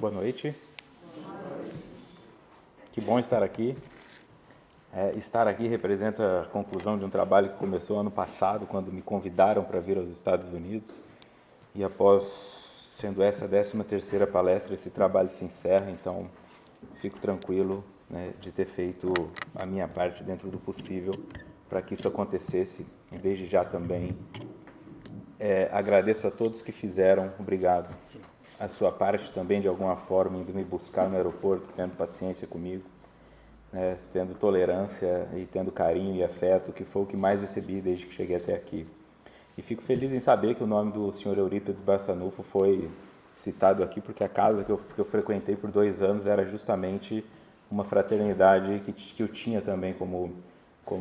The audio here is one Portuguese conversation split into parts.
Boa noite. Que bom estar aqui. Estar aqui representa a conclusão de um trabalho que começou ano passado, quando me convidaram para vir aos Estados Unidos. E após, sendo essa a 13ª palestra, esse trabalho se encerra, então fico tranquilo, né, de ter feito a minha parte dentro do possível para que isso acontecesse. E desde já também agradeço a todos que fizeram, obrigado. A sua parte também, de alguma forma, indo me buscar no aeroporto, tendo paciência comigo, né, tendo tolerância e tendo carinho e afeto, que foi o que mais recebi desde que cheguei até aqui. E fico feliz em saber que o nome do Sr. Eurípides Barçanufo foi citado aqui, porque a casa que eu frequentei por 2 anos era justamente uma fraternidade que eu tinha também como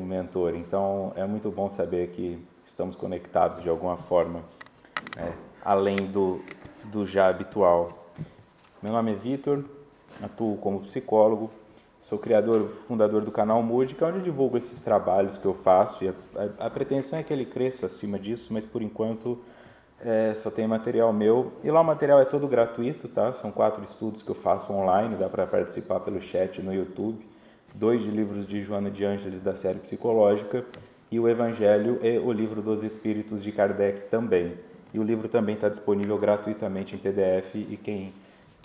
mentor. Então, é muito bom saber que estamos conectados de alguma forma, né, além do já habitual. Meu nome é Vitor, atuo como psicólogo, sou fundador do canal Mood, que é onde eu divulgo esses trabalhos que eu faço, e a pretensão é que ele cresça acima disso, mas por enquanto só tem material meu, e lá o material é todo gratuito, tá? São 4 estudos que eu faço online, dá para participar pelo chat no YouTube, 2 de livros de Joana de Ângeles da série psicológica, e o Evangelho e o Livro dos Espíritos de Kardec também. E o livro também está disponível gratuitamente em PDF,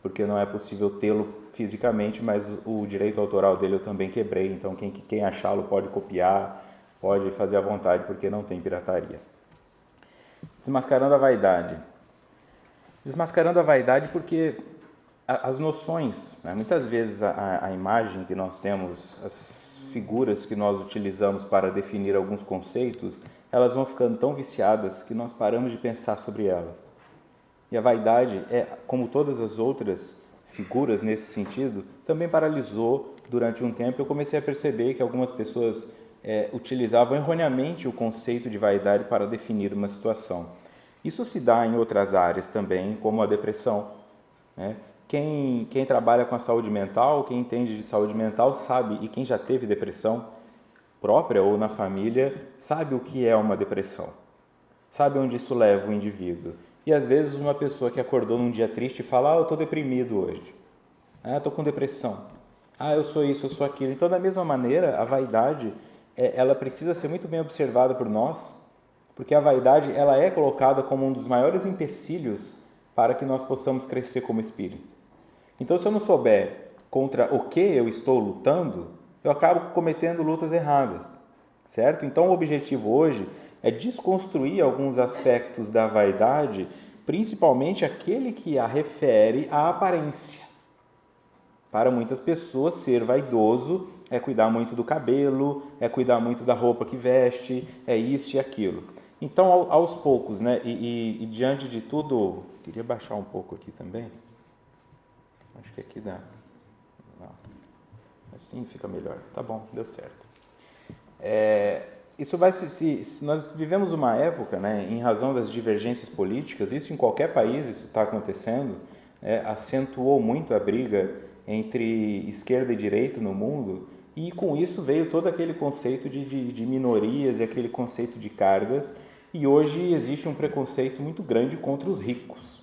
porque não é possível tê-lo fisicamente, mas o direito autoral dele eu também quebrei, então quem achá-lo pode copiar, pode fazer à vontade, porque não tem pirataria. Desmascarando a vaidade. Desmascarando a vaidade porque as noções, né, muitas vezes a imagem que nós temos, as figuras que nós utilizamos para definir alguns conceitos, elas vão ficando tão viciadas que nós paramos de pensar sobre elas. E a vaidade, como todas as outras figuras nesse sentido, também paralisou durante um tempo. Eu comecei a perceber que algumas pessoas utilizavam erroneamente o conceito de vaidade para definir uma situação. Isso se dá em outras áreas também, como a depressão, né? Quem trabalha com a saúde mental, quem entende de saúde mental sabe, e quem já teve depressão própria ou na família, sabe o que é uma depressão, sabe onde isso leva o indivíduo. E às vezes uma pessoa que acordou num dia triste fala: eu estou deprimido hoje, estou com depressão, eu sou isso, eu sou aquilo. Então, da mesma maneira, a vaidade ela precisa ser muito bem observada por nós, porque a vaidade ela é colocada como um dos maiores empecilhos para que nós possamos crescer como espírito. Então, se eu não souber contra o que eu estou lutando, eu acabo cometendo lutas erradas, certo? Então, o objetivo hoje é desconstruir alguns aspectos da vaidade, principalmente aquele que a refere à aparência. Para muitas pessoas, ser vaidoso é cuidar muito do cabelo, é cuidar muito da roupa que veste, é isso e aquilo. Então, aos poucos, né? E diante de tudo, queria baixar um pouco aqui também. Acho que aqui dá. Não. Assim fica melhor. Tá bom, deu certo. Isso vai se nós vivemos uma época, né, em razão das divergências políticas, isso em qualquer país isso está acontecendo, acentuou muito a briga entre esquerda e direita no mundo, e com isso veio todo aquele conceito de minorias e aquele conceito de cargas, e hoje existe um preconceito muito grande contra os ricos.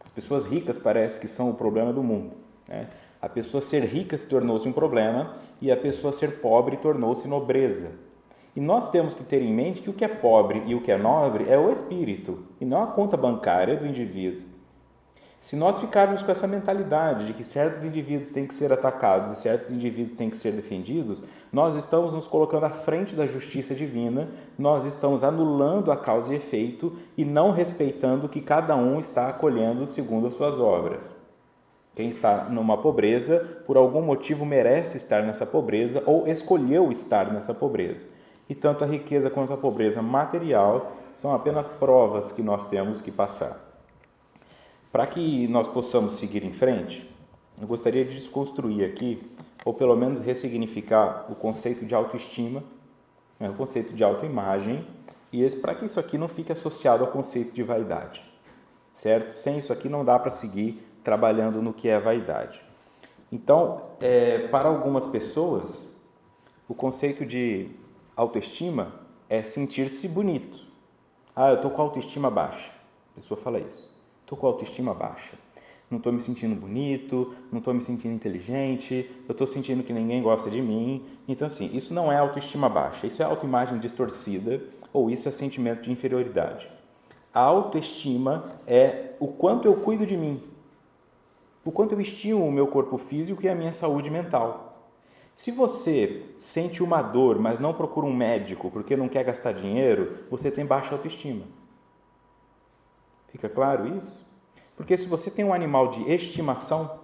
As pessoas ricas parece que são o problema do mundo, né? A pessoa ser rica se tornou-se um problema e a pessoa ser pobre tornou-se nobreza. E nós temos que ter em mente que o que é pobre e o que é nobre é o espírito e não a conta bancária do indivíduo. Se nós ficarmos com essa mentalidade de que certos indivíduos têm que ser atacados e certos indivíduos têm que ser defendidos, nós estamos nos colocando à frente da justiça divina, nós estamos anulando a causa e efeito e não respeitando o que cada um está acolhendo segundo as suas obras. Quem está numa pobreza, por algum motivo merece estar nessa pobreza ou escolheu estar nessa pobreza. E tanto a riqueza quanto a pobreza material são apenas provas que nós temos que passar. Para que nós possamos seguir em frente, eu gostaria de desconstruir aqui, ou pelo menos ressignificar o conceito de autoestima, o conceito de autoimagem, e para que isso aqui não fique associado ao conceito de vaidade, certo? Sem isso aqui não dá para seguir trabalhando no que é vaidade. Então, para algumas pessoas, o conceito de autoestima é sentir-se bonito. Eu estou com a autoestima baixa. A pessoa fala isso. Estou com a autoestima baixa. não estou me sentindo bonito, não estou me sentindo inteligente, eu estou sentindo que ninguém gosta de mim. Então, assim, isso não é autoestima baixa, isso é autoimagem distorcida ou isso é sentimento de inferioridade. A autoestima é o quanto eu cuido de mim, o quanto eu estimo o meu corpo físico e a minha saúde mental. Se você sente uma dor, mas não procura um médico porque não quer gastar dinheiro, você tem baixa autoestima. Fica claro isso? Porque se você tem um animal de estimação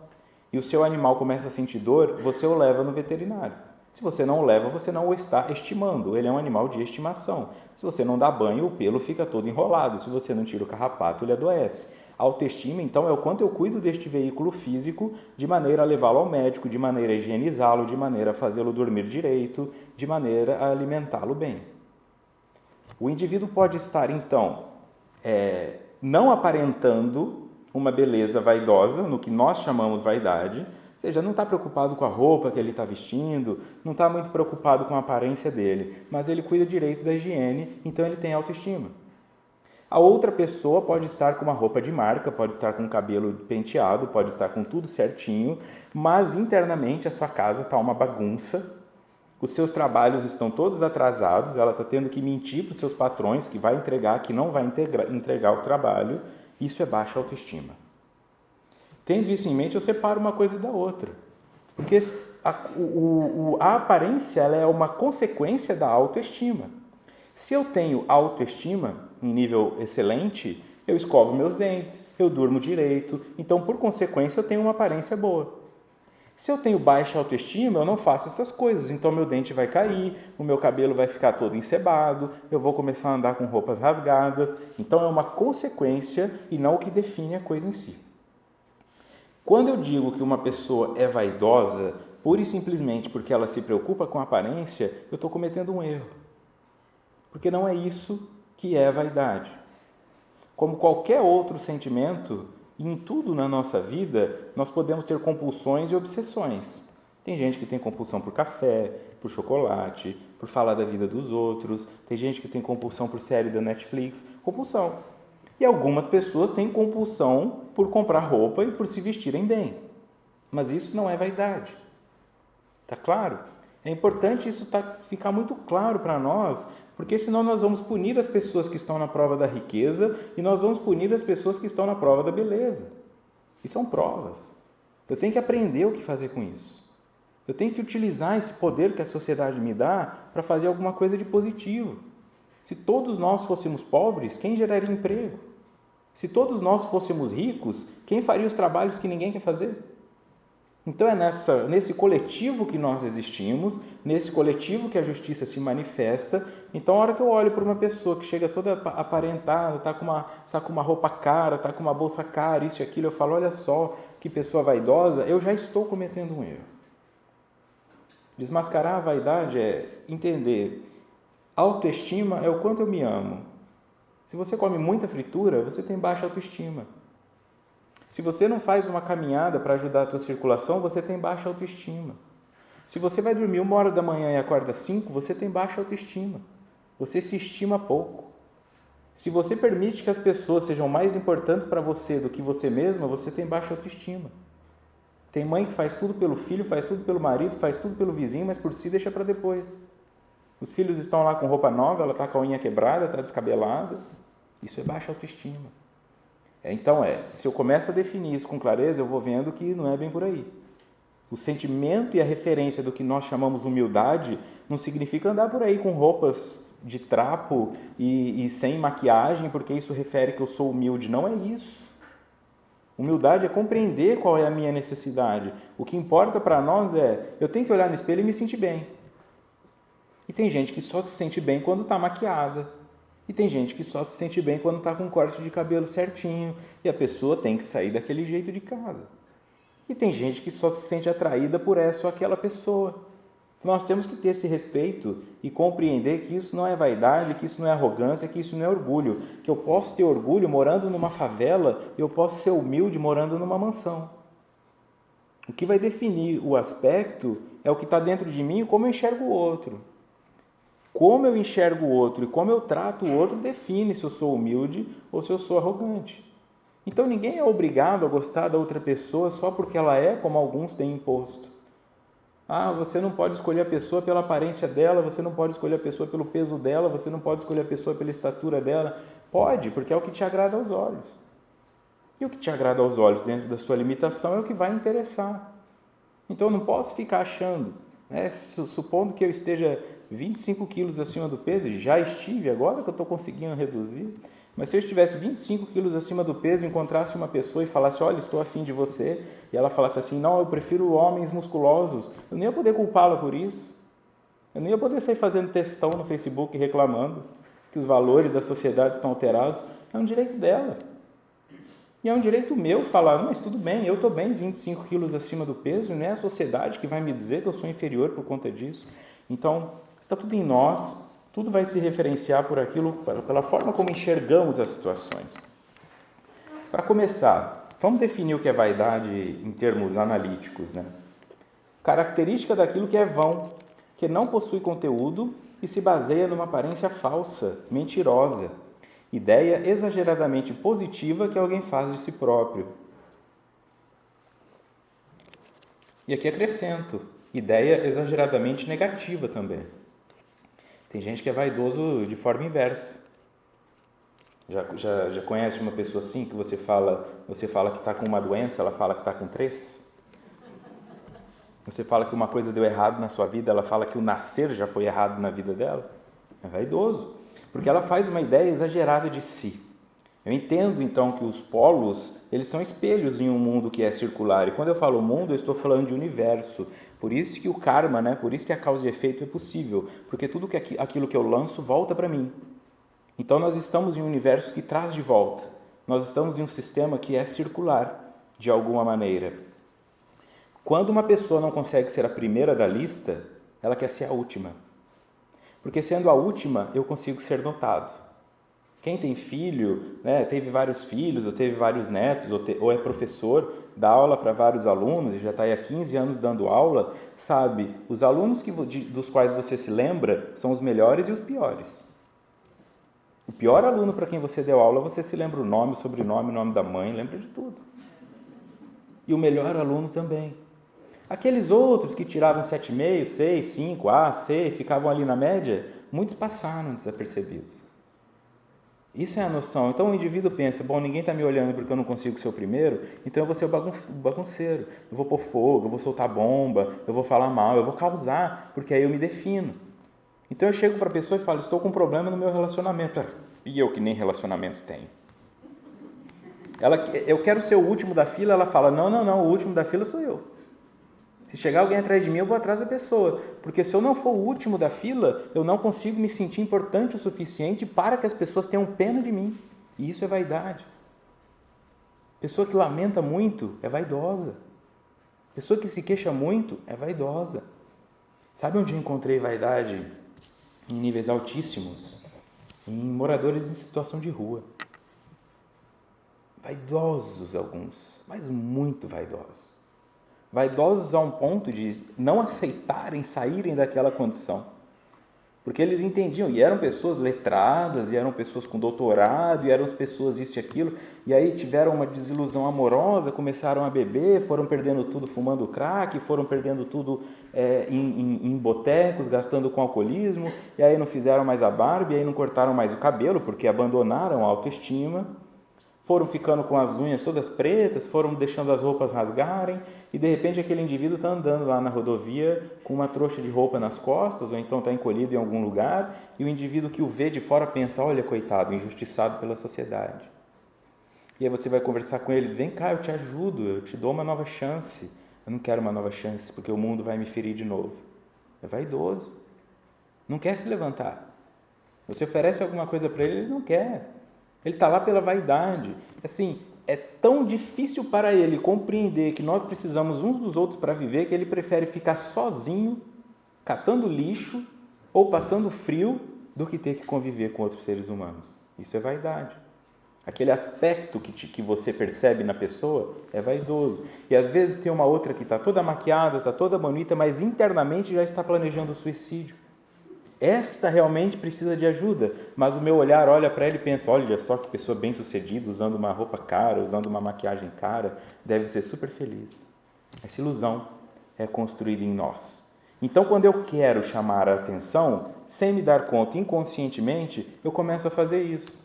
e o seu animal começa a sentir dor, você o leva no veterinário. Se você não o leva, você não o está estimando. Ele é um animal de estimação. Se você não dá banho, o pelo fica todo enrolado. Se você não tira o carrapato, ele adoece. A autoestima, então, é o quanto eu cuido deste veículo físico de maneira a levá-lo ao médico, de maneira a higienizá-lo, de maneira a fazê-lo dormir direito, de maneira a alimentá-lo bem. O indivíduo pode estar, então, não aparentando uma beleza vaidosa, no que nós chamamos vaidade, ou seja, não está preocupado com a roupa que ele está vestindo, não está muito preocupado com a aparência dele, mas ele cuida direito da higiene, então ele tem autoestima. A outra pessoa pode estar com uma roupa de marca, pode estar com o cabelo penteado, pode estar com tudo certinho, mas internamente a sua casa está uma bagunça, os seus trabalhos estão todos atrasados, ela está tendo que mentir para os seus patrões que vai entregar, que não vai entregar o trabalho. Isso é baixa autoestima. Tendo isso em mente, eu separo uma coisa da outra. Porque a aparência ela é uma consequência da autoestima. Se eu tenho autoestima em nível excelente, eu escovo meus dentes, eu durmo direito, então, por consequência, eu tenho uma aparência boa. Se eu tenho baixa autoestima, eu não faço essas coisas, então meu dente vai cair, o meu cabelo vai ficar todo encebado, eu vou começar a andar com roupas rasgadas, então é uma consequência e não o que define a coisa em si. Quando eu digo que uma pessoa é vaidosa, pura e simplesmente porque ela se preocupa com a aparência, eu estou cometendo um erro, porque não é isso que é vaidade. Como qualquer outro sentimento, em tudo na nossa vida, nós podemos ter compulsões e obsessões. Tem gente que tem compulsão por café, por chocolate, por falar da vida dos outros. Tem gente que tem compulsão por série da Netflix. Compulsão. E algumas pessoas têm compulsão por comprar roupa e por se vestirem bem. Mas isso não é vaidade. Tá claro? É importante isso ficar muito claro para nós, porque senão nós vamos punir as pessoas que estão na prova da riqueza e nós vamos punir as pessoas que estão na prova da beleza. E são provas. Eu tenho que aprender o que fazer com isso. Eu tenho que utilizar esse poder que a sociedade me dá para fazer alguma coisa de positivo. Se todos nós fôssemos pobres, quem geraria emprego? Se todos nós fôssemos ricos, quem faria os trabalhos que ninguém quer fazer? Então é nesse coletivo que nós existimos, nesse coletivo que a justiça se manifesta. Então, a hora que eu olho para uma pessoa que chega toda aparentada, está com uma roupa cara, está com uma bolsa cara, isso e aquilo, eu falo, olha só que pessoa vaidosa, eu já estou cometendo um erro. Desmascarar a vaidade é entender, autoestima é o quanto eu me amo. Se você come muita fritura, você tem baixa autoestima. Se você não faz uma caminhada para ajudar a tua circulação, você tem baixa autoestima. Se você vai dormir 1h da manhã e acorda 5, você tem baixa autoestima. Você se estima pouco. Se você permite que as pessoas sejam mais importantes para você do que você mesma, você tem baixa autoestima. Tem mãe que faz tudo pelo filho, faz tudo pelo marido, faz tudo pelo vizinho, mas por si deixa para depois. Os filhos estão lá com roupa nova, ela está com a unha quebrada, está descabelada. Isso é baixa autoestima. Então se eu começo a definir isso com clareza, eu vou vendo que não é bem por aí. O sentimento e a referência do que nós chamamos humildade não significa andar por aí com roupas de trapo e sem maquiagem, porque isso refere que eu sou humilde. Não é isso. Humildade é compreender qual é a minha necessidade. O que importa para nós eu tenho que olhar no espelho e me sentir bem. E tem gente que só se sente bem quando está maquiada. E tem gente que só se sente bem quando está com um corte de cabelo certinho. E a pessoa tem que sair daquele jeito de casa. E tem gente que só se sente atraída por essa ou aquela pessoa. Nós temos que ter esse respeito e compreender que isso não é vaidade, que isso não é arrogância, que isso não é orgulho. Que eu posso ter orgulho morando numa favela e eu posso ser humilde morando numa mansão. O que vai definir o aspecto é o que está dentro de mim e como eu enxergo o outro. Como eu enxergo o outro e como eu trato o outro define se eu sou humilde ou se eu sou arrogante. Então ninguém é obrigado a gostar da outra pessoa só porque ela é como alguns têm imposto. Ah, você não pode escolher a pessoa pela aparência dela, você não pode escolher a pessoa pelo peso dela, você não pode escolher a pessoa pela estatura dela. Pode, porque é o que te agrada aos olhos. E o que te agrada aos olhos dentro da sua limitação é o que vai interessar. Então eu não posso ficar achando, né? Supondo que eu esteja 25 quilos acima do peso, já estive, agora que eu estou conseguindo reduzir, mas se eu estivesse 25 quilos acima do peso, encontrasse uma pessoa e falasse, olha, estou afim de você, e ela falasse assim, não, eu prefiro homens musculosos, eu não ia poder culpá-la por isso. Eu não ia poder sair fazendo textão no Facebook reclamando que os valores da sociedade estão alterados. É um direito dela. E é um direito meu falar, mas tudo bem, eu estou bem 25 quilos acima do peso, não é a sociedade que vai me dizer que eu sou inferior por conta disso. Então, está tudo em nós, tudo vai se referenciar por aquilo, pela forma como enxergamos as situações. Para começar, vamos definir o que é vaidade em termos analíticos, né? Característica daquilo que é vão, que não possui conteúdo e se baseia numa aparência falsa, mentirosa. Ideia exageradamente positiva que alguém faz de si próprio. E aqui acrescento, ideia exageradamente negativa também. Tem gente que é vaidoso de forma inversa. Já conhece uma pessoa assim, que você fala que está com uma doença, ela fala que está com 3? Você fala que uma coisa deu errado na sua vida, ela fala que o nascer já foi errado na vida dela? É vaidoso. Porque ela faz uma ideia exagerada de si. Eu entendo, então, que os polos, eles são espelhos em um mundo que é circular. E quando eu falo mundo, eu estou falando de universo. Por isso que o karma, né? Por isso que a causa e efeito é possível. Porque tudo aquilo que eu lanço volta para mim. Então, nós estamos em um universo que traz de volta. Nós estamos em um sistema que é circular, de alguma maneira. Quando uma pessoa não consegue ser a primeira da lista, ela quer ser a última. Porque sendo a última, eu consigo ser notado. Quem tem filho, né, teve vários filhos, ou teve vários netos, ou é professor, dá aula para vários alunos, e já está aí há 15 anos dando aula, sabe, os alunos dos quais você se lembra são os melhores e os piores. O pior aluno para quem você deu aula, você se lembra o nome, o sobrenome, o nome da mãe, lembra de tudo. E o melhor aluno também. Aqueles outros que tiravam 7,5, 6, 5, A, C, ficavam ali na média, muitos passaram desapercebidos. Isso é a noção. Então o indivíduo pensa, bom, ninguém está me olhando porque eu não consigo ser o primeiro, então eu vou ser o bagunceiro, eu vou pôr fogo, eu vou soltar bomba, eu vou falar mal, eu vou causar, porque aí eu me defino. Então eu chego para a pessoa e falo, estou com um problema no meu relacionamento. E eu que nem relacionamento tenho. Eu quero ser o último da fila, ela fala, não, o último da fila sou eu. Se chegar alguém atrás de mim, eu vou atrás da pessoa. Porque se eu não for o último da fila, eu não consigo me sentir importante o suficiente para que as pessoas tenham pena de mim. E isso é vaidade. Pessoa que lamenta muito é vaidosa. Pessoa que se queixa muito é vaidosa. Sabe onde eu encontrei vaidade em níveis altíssimos? Em moradores em situação de rua. Vaidosos alguns, mas muito vaidosos. Vaidosos a um ponto de não aceitarem saírem daquela condição. Porque eles entendiam, e eram pessoas letradas, e eram pessoas com doutorado, e eram pessoas isso e aquilo, e aí tiveram uma desilusão amorosa, começaram a beber, foram perdendo tudo fumando crack, foram perdendo tudo em botecos, gastando com alcoolismo, e aí não fizeram mais a barba, e aí não cortaram mais o cabelo, porque abandonaram a autoestima, foram ficando com as unhas todas pretas, foram deixando as roupas rasgarem, e de repente aquele indivíduo está andando lá na rodovia com uma trouxa de roupa nas costas, ou então está encolhido em algum lugar, e o indivíduo que o vê de fora pensa, olha, coitado, injustiçado pela sociedade. E aí você vai conversar com ele, vem cá, eu te ajudo, eu te dou uma nova chance. Eu não quero uma nova chance, porque o mundo vai me ferir de novo. É vaidoso. Não quer se levantar. Você oferece alguma coisa para ele, ele não quer. Ele está lá pela vaidade. Assim, é tão difícil para ele compreender que nós precisamos uns dos outros para viver que ele prefere ficar sozinho, catando lixo ou passando frio do que ter que conviver com outros seres humanos. Isso é vaidade. Aquele aspecto que você percebe na pessoa é vaidoso. E às vezes tem uma outra que está toda maquiada, está toda bonita, mas internamente já está planejando o suicídio. Esta realmente precisa de ajuda, mas o meu olhar olha para ela e pensa, olha só que pessoa bem-sucedida, usando uma roupa cara, usando uma maquiagem cara, deve ser super feliz. Essa ilusão é construída em nós. Então, quando eu quero chamar a atenção, sem me dar conta inconscientemente, eu começo a fazer isso.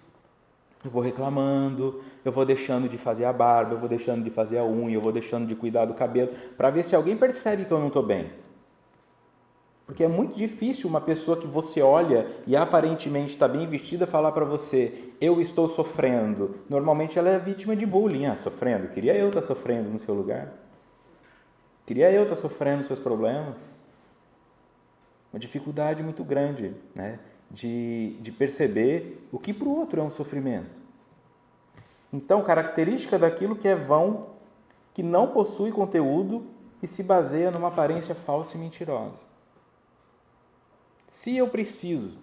Eu vou reclamando, eu vou deixando de fazer a barba, eu vou deixando de fazer a unha, eu vou deixando de cuidar do cabelo, para ver se alguém percebe que eu não estou bem. Porque é muito difícil uma pessoa que você olha e aparentemente está bem vestida falar para você, eu estou sofrendo. Normalmente ela é vítima de bullying. Sofrendo? Queria eu estar sofrendo no seu lugar. Queria eu estar sofrendo os seus problemas. Uma dificuldade muito grande, né? de perceber o que para o outro é um sofrimento. Então, característica daquilo que é vão, que não possui conteúdo e se baseia numa aparência falsa e mentirosa. Se eu preciso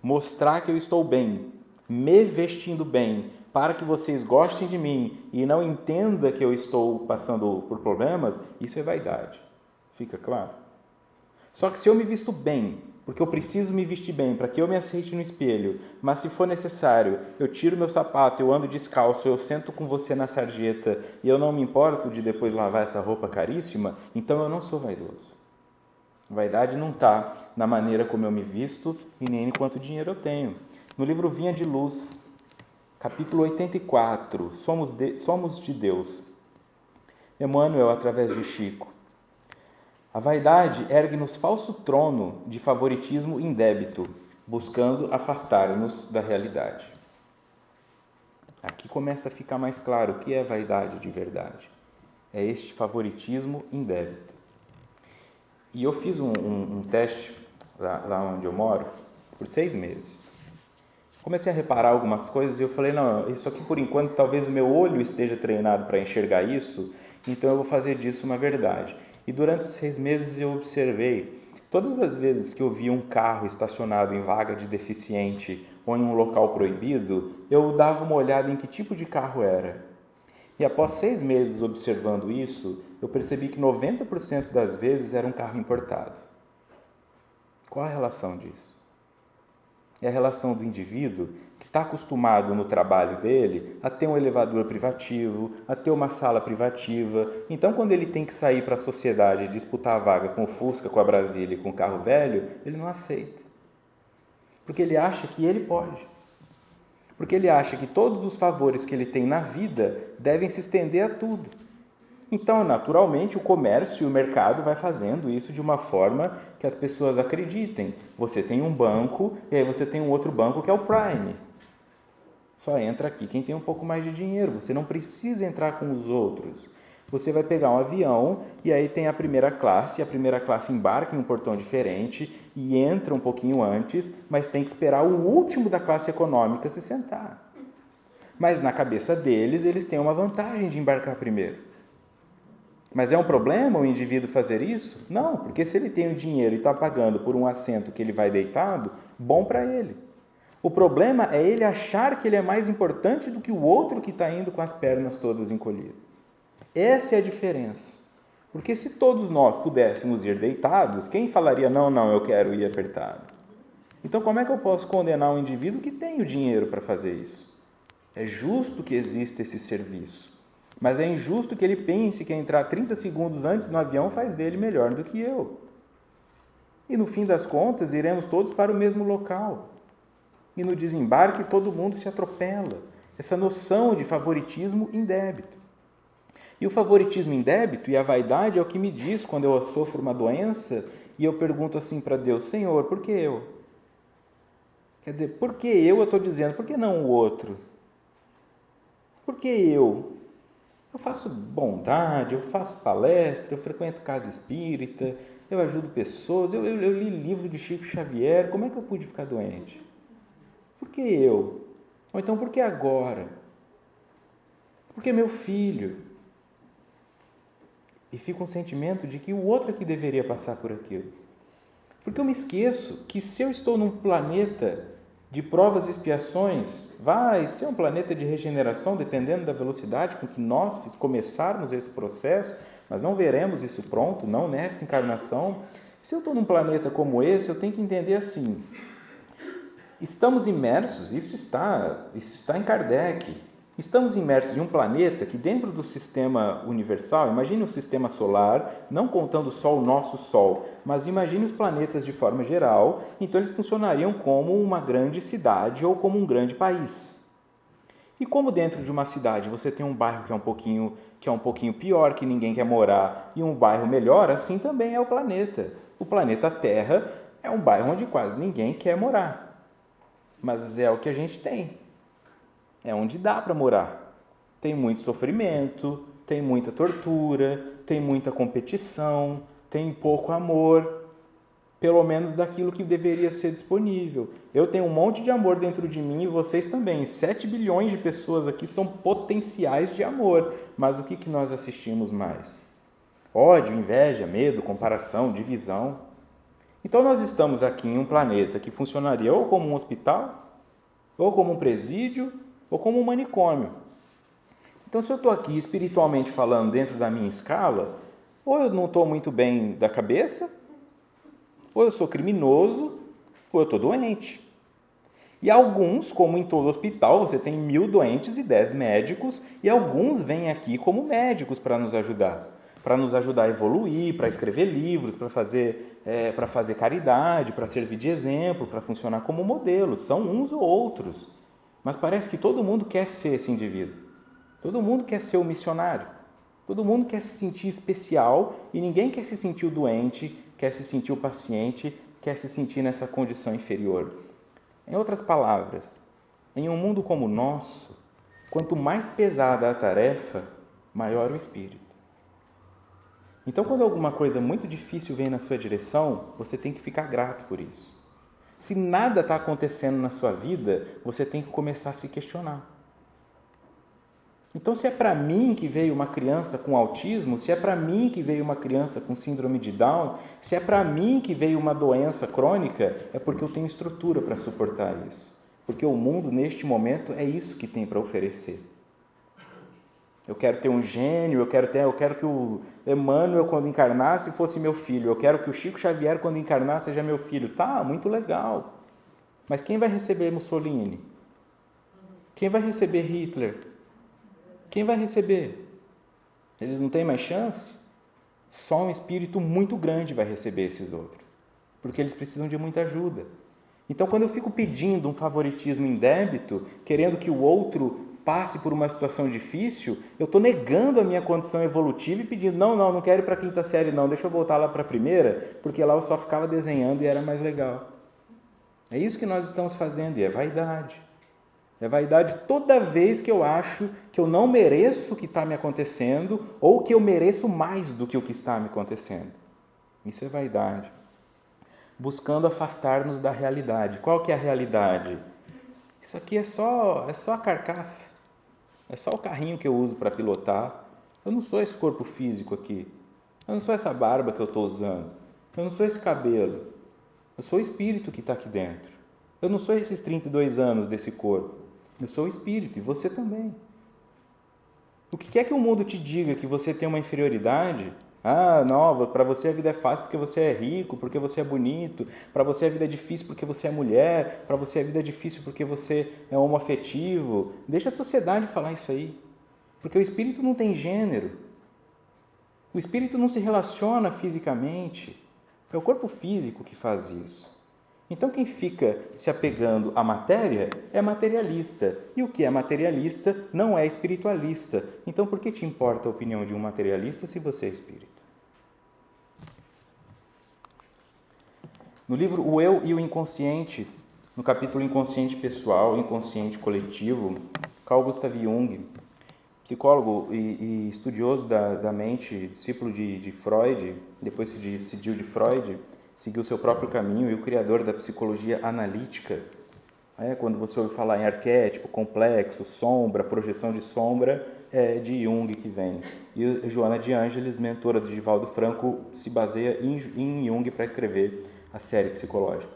mostrar que eu estou bem, me vestindo bem, para que vocês gostem de mim e não entendam que eu estou passando por problemas, isso é vaidade. Fica claro? Só que se eu me visto bem, porque eu preciso me vestir bem, para que eu me aceite no espelho, mas se for necessário, eu tiro meu sapato, eu ando descalço, eu sento com você na sarjeta e eu não me importo de depois lavar essa roupa caríssima, então eu não sou vaidoso. Vaidade não está na maneira como eu me visto e nem em quanto dinheiro eu tenho. No livro Vinha de Luz, capítulo 84, Somos de Deus. Emmanuel, através de Chico. A vaidade ergue-nos falso trono de favoritismo indébito, buscando afastar-nos da realidade. Aqui começa a ficar mais claro o que é vaidade de verdade. É este favoritismo indébito. E eu fiz um teste lá onde eu moro por 6 meses. Comecei a reparar algumas coisas e eu falei, não, isso aqui por enquanto talvez o meu olho esteja treinado para enxergar isso, então eu vou fazer disso uma verdade. E durante 6 meses eu observei, todas as vezes que eu via um carro estacionado em vaga de deficiente ou em um local proibido, eu dava uma olhada em que tipo de carro era. E após 6 meses observando isso, eu percebi que 90% das vezes era um carro importado. Qual a relação disso? É a relação do indivíduo que está acostumado no trabalho dele a ter um elevador privativo, a ter uma sala privativa. Então, quando ele tem que sair para a sociedade e disputar a vaga com o Fusca, com a Brasília e com o carro velho, ele não aceita. Porque ele acha que ele pode. Porque ele acha que todos os favores que ele tem na vida devem se estender a tudo. Então, naturalmente, o comércio e o mercado vai fazendo isso de uma forma que as pessoas acreditem. Você tem um banco e aí você tem um outro banco que é o Prime. Só entra aqui quem tem um pouco mais de dinheiro. Você não precisa entrar com os outros. Você vai pegar um avião e aí tem a primeira classe. E a primeira classe embarca em um portão diferente e entra um pouquinho antes, mas tem que esperar o último da classe econômica se sentar. Mas na cabeça deles, eles têm uma vantagem de embarcar primeiro. Mas é um problema o indivíduo fazer isso? Não, porque se ele tem o dinheiro e está pagando por um assento que ele vai deitado, bom para ele. O problema é ele achar que ele é mais importante do que o outro que está indo com as pernas todas encolhidas. Essa é a diferença. Porque se todos nós pudéssemos ir deitados, quem falaria, não, eu quero ir apertado? Então, como é que eu posso condenar um indivíduo que tem o dinheiro para fazer isso? É justo que exista esse serviço. Mas é injusto que ele pense que entrar 30 segundos antes no avião faz dele melhor do que eu. E no fim das contas, iremos todos para o mesmo local. E no desembarque todo mundo se atropela. Essa noção de favoritismo indébito. E o favoritismo indébito e a vaidade é o que me diz quando eu sofro uma doença e eu pergunto assim para Deus, Senhor, por que eu? Quer dizer, por que eu estou dizendo, por que não o outro? Por que eu? Eu faço bondade, eu faço palestra, eu frequento casa espírita, eu ajudo pessoas, eu li livro de Chico Xavier, como é que eu pude ficar doente? Por que eu? Ou então, por que agora? Por que meu filho? E fica um sentimento de que o outro é que deveria passar por aquilo. Porque eu me esqueço que se eu estou num planeta de provas e expiações, vai ser um planeta de regeneração, dependendo da velocidade com que nós começarmos esse processo, mas não veremos isso pronto, não nesta encarnação. Se eu estou num planeta como esse, eu tenho que entender assim, estamos imersos, isso está em Kardec, estamos imersos em um planeta que dentro do sistema universal, imagine o sistema solar, não contando só o nosso Sol, mas imagine os planetas de forma geral, então eles funcionariam como uma grande cidade ou como um grande país. E como dentro de uma cidade você tem um bairro que é um pouquinho pior, que ninguém quer morar, e um bairro melhor, assim também é o planeta. O planeta Terra é um bairro onde quase ninguém quer morar. Mas é o que a gente tem. É onde dá para morar. Tem muito sofrimento, tem muita tortura, tem muita competição, tem pouco amor, pelo menos daquilo que deveria ser disponível. Eu tenho um monte de amor dentro de mim e vocês também. 7 bilhões de pessoas aqui são potenciais de amor, mas o que nós assistimos mais? Ódio, inveja, medo, comparação, divisão. Então nós estamos aqui em um planeta que funcionaria ou como um hospital, ou como um presídio, ou como um manicômio. Então se eu estou aqui espiritualmente falando dentro da minha escala, ou eu não estou muito bem da cabeça, ou eu sou criminoso, ou eu estou doente. E alguns, como em todo hospital, você tem 1000 doentes e 10 médicos, e alguns vêm aqui como médicos para nos ajudar a evoluir, para escrever livros, para fazer caridade, para servir de exemplo, para funcionar como modelo. São uns ou outros. Mas parece que todo mundo quer ser esse indivíduo. Todo mundo quer ser o missionário. Todo mundo quer se sentir especial e ninguém quer se sentir o doente, quer se sentir o paciente, quer se sentir nessa condição inferior. Em outras palavras, em um mundo como o nosso, quanto mais pesada a tarefa, maior o espírito. Então, quando alguma coisa muito difícil vem na sua direção, você tem que ficar grato por isso. Se nada está acontecendo na sua vida, você tem que começar a se questionar. Então, se é para mim que veio uma criança com autismo, se é para mim que veio uma criança com síndrome de Down, se é para mim que veio uma doença crônica, é porque eu tenho estrutura para suportar isso. Porque o mundo, neste momento, é isso que tem para oferecer. Eu quero ter um gênio, eu quero que o Emmanuel, quando encarnasse, fosse meu filho. Eu quero que o Chico Xavier, quando encarnar, seja meu filho. Tá, muito legal. Mas quem vai receber Mussolini? Quem vai receber Hitler? Quem vai receber? Eles não têm mais chance? Só um espírito muito grande vai receber esses outros, porque eles precisam de muita ajuda. Então, quando eu fico pedindo um favoritismo indébito, querendo que o outro passe por uma situação difícil, eu estou negando a minha condição evolutiva e pedindo, não quero ir para a 5ª série não, deixa eu voltar lá para a 1ª, porque lá eu só ficava desenhando e era mais legal. É isso que nós estamos fazendo e é vaidade. É vaidade toda vez que eu acho que eu não mereço o que está me acontecendo ou que eu mereço mais do que o que está me acontecendo. Isso é vaidade. Buscando afastar-nos da realidade. Qual que é a realidade? Isso aqui é só a carcaça. É só o carrinho que eu uso para pilotar. Eu não sou esse corpo físico aqui. Eu não sou essa barba que eu estou usando. Eu não sou esse cabelo. Eu sou o espírito que está aqui dentro. Eu não sou esses 32 anos desse corpo. Eu sou o espírito e você também. O que quer que o mundo te diga que você tem uma inferioridade? Ah, não, para você a vida é fácil porque você é rico, porque você é bonito. Para você a vida é difícil porque você é mulher. Para você a vida é difícil porque você é homoafetivo. Deixa a sociedade falar isso aí. Porque o espírito não tem gênero. O espírito não se relaciona fisicamente. É o corpo físico que faz isso. Então, quem fica se apegando à matéria é materialista. E o que é materialista não é espiritualista. Então, por que te importa a opinião de um materialista se você é espírito? No livro O Eu e o Inconsciente, no capítulo Inconsciente Pessoal, Inconsciente Coletivo, Carl Gustav Jung, psicólogo e estudioso da mente, discípulo de Freud, depois se decidiu de Freud, seguiu seu próprio caminho e o criador da psicologia analítica. Quando você ouve falar em arquétipo, complexo, sombra, projeção de sombra, é de Jung que vem. E Joana de Ângeles, mentora do Divaldo Franco, se baseia em Jung para escrever a série psicológica.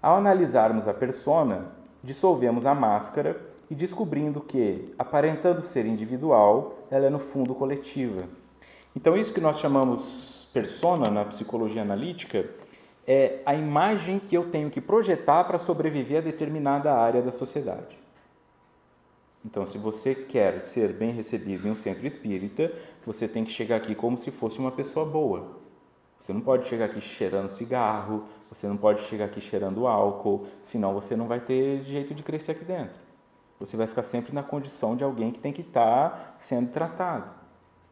Ao analisarmos a persona, dissolvemos a máscara e descobrindo que, aparentando ser individual, ela é no fundo coletiva. Então isso que nós chamamos persona na psicologia analítica é a imagem que eu tenho que projetar para sobreviver a determinada área da sociedade. Então, se você quer ser bem recebido em um centro espírita, você tem que chegar aqui como se fosse uma pessoa boa. Você não pode chegar aqui cheirando cigarro, você não pode chegar aqui cheirando álcool, senão você não vai ter jeito de crescer aqui dentro. Você vai ficar sempre na condição de alguém que tem que estar sendo tratado.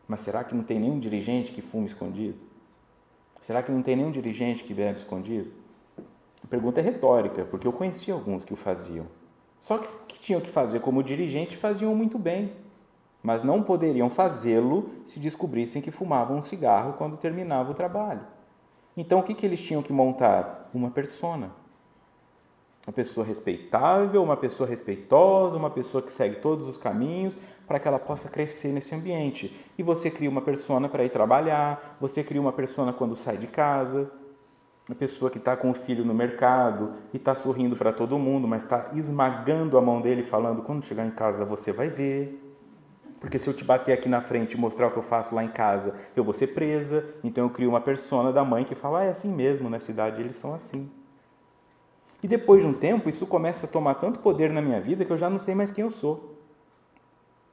Mas será que não tem nenhum dirigente que fuma escondido? Será que não tem nenhum dirigente que bebe escondido? A pergunta é retórica, porque eu conheci alguns que o faziam. Só que tinham que fazer como dirigente, faziam muito bem, mas não poderiam fazê-lo se descobrissem que fumavam um cigarro quando terminava o trabalho. Então, o que eles tinham que montar? Uma persona. Uma pessoa respeitável, uma pessoa respeitosa, uma pessoa que segue todos os caminhos para que ela possa crescer nesse ambiente. E você cria uma persona para ir trabalhar, você cria uma persona quando sai de casa, a pessoa que está com o filho no mercado e está sorrindo para todo mundo, mas está esmagando a mão dele falando, quando chegar em casa você vai ver. Porque se eu te bater aqui na frente e mostrar o que eu faço lá em casa, eu vou ser presa. Então eu crio uma persona da mãe que fala, é assim mesmo, na cidade eles são assim. E depois de um tempo, isso começa a tomar tanto poder na minha vida que eu já não sei mais quem eu sou.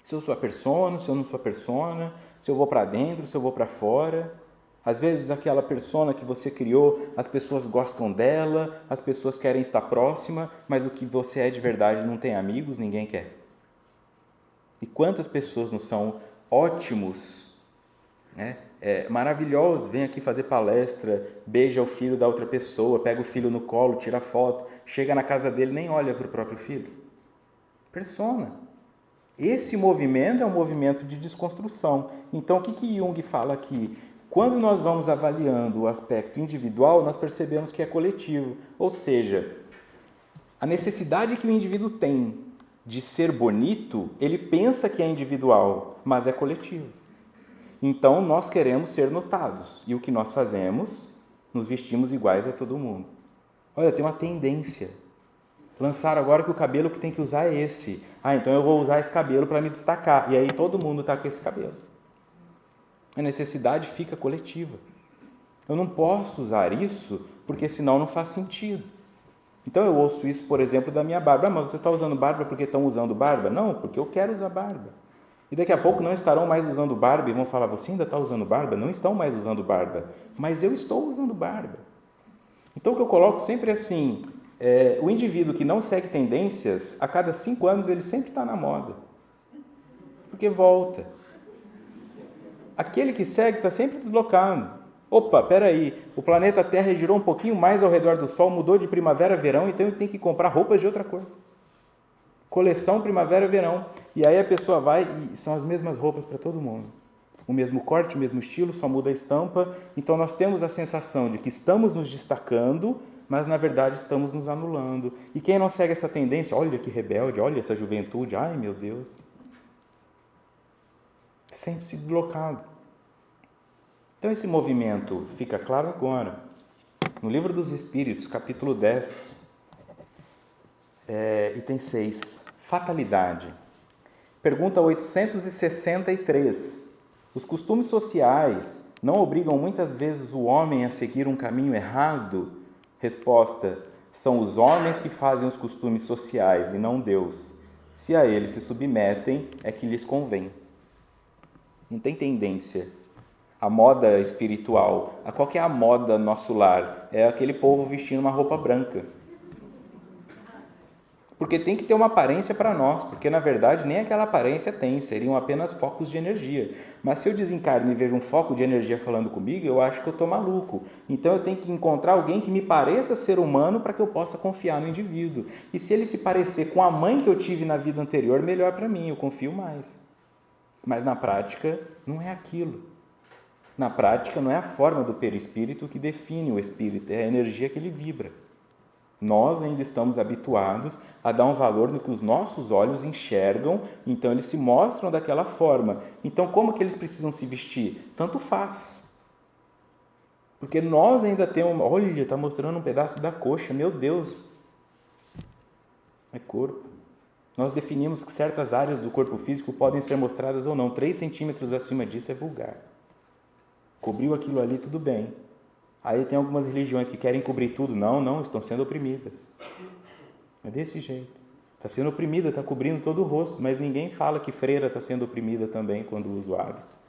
Se eu sou a persona, se eu não sou a persona, se eu vou para dentro, se eu vou para fora. Às vezes aquela persona que você criou, as pessoas gostam dela, as pessoas querem estar próxima, mas o que você é de verdade não tem amigos, ninguém quer. E quantas pessoas não são ótimos, né? Maravilhosos, vem aqui fazer palestra, beija o filho da outra pessoa, pega o filho no colo, tira foto, chega na casa dele, nem olha para o próprio filho. Persona. Esse movimento é um movimento de desconstrução. Então, o que Jung fala aqui? Quando nós vamos avaliando o aspecto individual, nós percebemos que é coletivo. Ou seja, a necessidade que o indivíduo tem de ser bonito, ele pensa que é individual, mas é coletivo. Então, nós queremos ser notados. E o que nós fazemos? Nos vestimos iguais a todo mundo. Olha, tem uma tendência. Lançaram agora que o cabelo que tem que usar é esse. Então eu vou usar esse cabelo para me destacar. E aí todo mundo está com esse cabelo. A necessidade fica coletiva. Eu não posso usar isso porque senão não faz sentido. Então eu ouço isso, por exemplo, da minha barba. Mas você está usando barba porque estão usando barba? Não, porque eu quero usar barba. E daqui a pouco não estarão mais usando barba e vão falar, você ainda está usando barba? Não estão mais usando barba, mas eu estou usando barba. Então o que eu coloco sempre é assim, o indivíduo que não segue tendências, a cada 5 anos ele sempre está na moda. Porque volta. Aquele que segue está sempre deslocando. Opa, peraí, o planeta Terra girou um pouquinho mais ao redor do Sol, mudou de primavera a verão, então eu tenho que comprar roupas de outra cor. Coleção primavera-verão. E aí a pessoa vai e são as mesmas roupas para todo mundo. O mesmo corte, o mesmo estilo, só muda a estampa. Então nós temos a sensação de que estamos nos destacando, mas na verdade estamos nos anulando. E quem não segue essa tendência, olha que rebelde, olha essa juventude, ai meu Deus, sente-se deslocado. Então esse movimento fica claro agora. No Livro dos Espíritos, capítulo 10, item 6, fatalidade. Pergunta 863. Os costumes sociais não obrigam muitas vezes o homem a seguir um caminho errado? Resposta: são os homens que fazem os costumes sociais e não Deus. Se a eles se submetem, é que lhes convém. Não tem tendência. A moda espiritual, qual que é a moda no nosso lar? É aquele povo vestindo uma roupa branca. Porque tem que ter uma aparência para nós, porque na verdade nem aquela aparência tem, seriam apenas focos de energia. Mas se eu desencarno e vejo um foco de energia falando comigo, eu acho que eu estou maluco. Então eu tenho que encontrar alguém que me pareça ser humano para que eu possa confiar no indivíduo. E se ele se parecer com a mãe que eu tive na vida anterior, melhor para mim, eu confio mais. Mas na prática não é aquilo. Na prática não é a forma do perispírito que define o espírito, é a energia que ele vibra. Nós ainda estamos habituados a dar um valor no que os nossos olhos enxergam, então eles se mostram daquela forma. Então como que eles precisam se vestir? Tanto faz. Porque nós ainda temos, olha, está mostrando um pedaço da coxa, meu Deus, é corpo. Nós definimos que certas áreas do corpo físico podem ser mostradas ou não, 3 centímetros acima disso é vulgar. Cobriu aquilo ali, tudo bem. Aí tem algumas religiões que querem cobrir tudo. Não, estão sendo oprimidas. É desse jeito. Está sendo oprimida, está cobrindo todo o rosto, mas ninguém fala que freira está sendo oprimida também quando usa o hábito.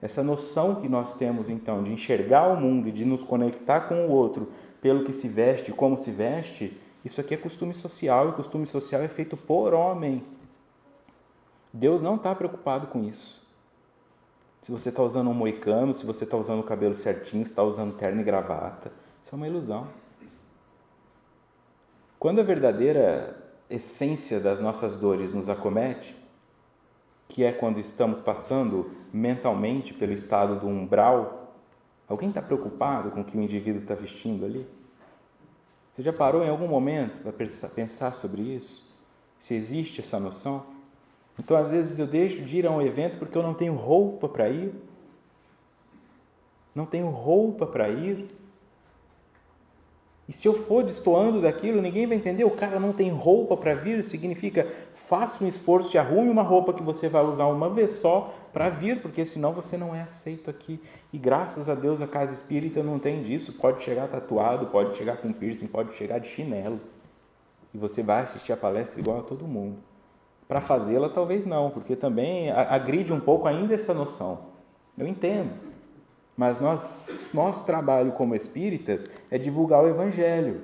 Essa noção que nós temos, então, de enxergar o mundo e de nos conectar com o outro pelo que se veste e como se veste, isso aqui é costume social, e costume social é feito por homem. Deus não está preocupado com isso. Se você está usando um moicano, se você está usando o cabelo certinho, se está usando terno e gravata, isso é uma ilusão. Quando a verdadeira essência das nossas dores nos acomete, que é quando estamos passando mentalmente pelo estado do umbral, alguém está preocupado com o que o indivíduo está vestindo ali? Você já parou em algum momento para pensar sobre isso? Se existe essa noção? Então, às vezes, eu deixo de ir a um evento porque eu não tenho roupa para ir. Não tenho roupa para ir. E se eu for destoando daquilo, ninguém vai entender. O cara não tem roupa para vir, significa faça um esforço e arrume uma roupa que você vai usar uma vez só para vir, porque senão você não é aceito aqui. E graças a Deus a casa espírita não tem disso. Pode chegar tatuado, pode chegar com piercing, pode chegar de chinelo. E você vai assistir a palestra igual a todo mundo. Para fazê-la talvez não, porque também agride um pouco ainda essa noção. Eu entendo. Mas nosso trabalho como espíritas é divulgar o Evangelho,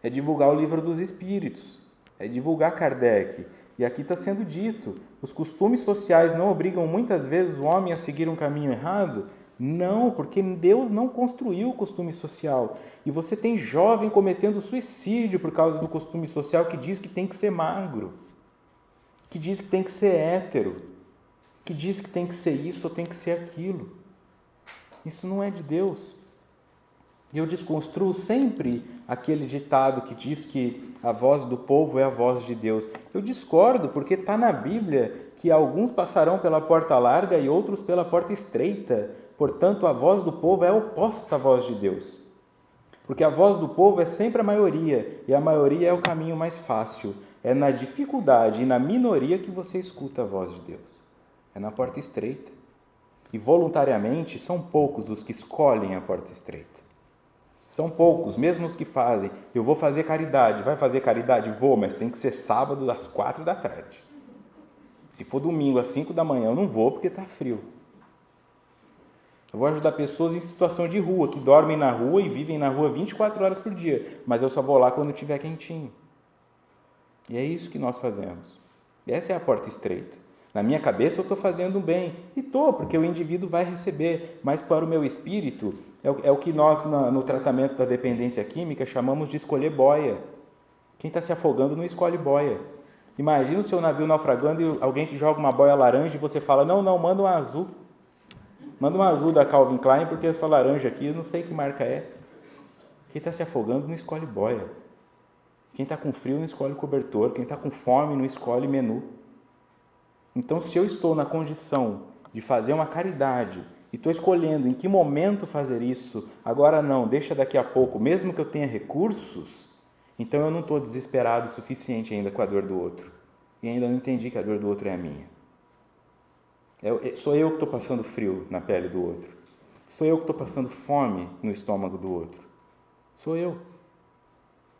é divulgar o Livro dos Espíritos, é divulgar Kardec. E aqui está sendo dito, os costumes sociais não obrigam muitas vezes o homem a seguir um caminho errado? Não, porque Deus não construiu o costume social. E você tem jovem cometendo suicídio por causa do costume social que diz que tem que ser magro, que diz que tem que ser hétero, que diz que tem que ser isso ou tem que ser aquilo. Isso não é de Deus. E eu desconstruo sempre aquele ditado que diz que a voz do povo é a voz de Deus. Eu discordo, porque está na Bíblia que alguns passarão pela porta larga e outros pela porta estreita. Portanto, a voz do povo é oposta à voz de Deus. Porque a voz do povo é sempre a maioria, e a maioria é o caminho mais fácil. É na dificuldade e na minoria que você escuta a voz de Deus. É na porta estreita. E voluntariamente são poucos os que escolhem a porta estreita. São poucos, mesmo os que fazem. Eu vou fazer caridade. Vai fazer caridade? Vou, mas tem que ser sábado às 4 da tarde. Se for domingo às 5 da manhã, eu não vou porque está frio. Eu vou ajudar pessoas em situação de rua, que dormem na rua e vivem na rua 24 horas por dia. Mas eu só vou lá quando estiver quentinho. E é isso que nós fazemos. E essa é a porta estreita. Na minha cabeça eu estou fazendo bem, e estou, porque o indivíduo vai receber, mas para o meu espírito, é o que nós no tratamento da dependência química chamamos de escolher boia. Quem está se afogando não escolhe boia. Imagina o seu navio naufragando e alguém te joga uma boia laranja e você fala, não, manda uma azul. Manda uma azul da Calvin Klein, porque essa laranja aqui, eu não sei que marca é. Quem está se afogando não escolhe boia. Quem está com frio não escolhe cobertor, quem está com fome não escolhe menu. Então, se eu estou na condição de fazer uma caridade e estou escolhendo em que momento fazer isso, agora não, deixa daqui a pouco, mesmo que eu tenha recursos, então eu não estou desesperado o suficiente ainda com a dor do outro. E ainda não entendi que a dor do outro é a minha. Sou eu que estou passando frio na pele do outro. Sou eu que estou passando fome no estômago do outro. Sou eu.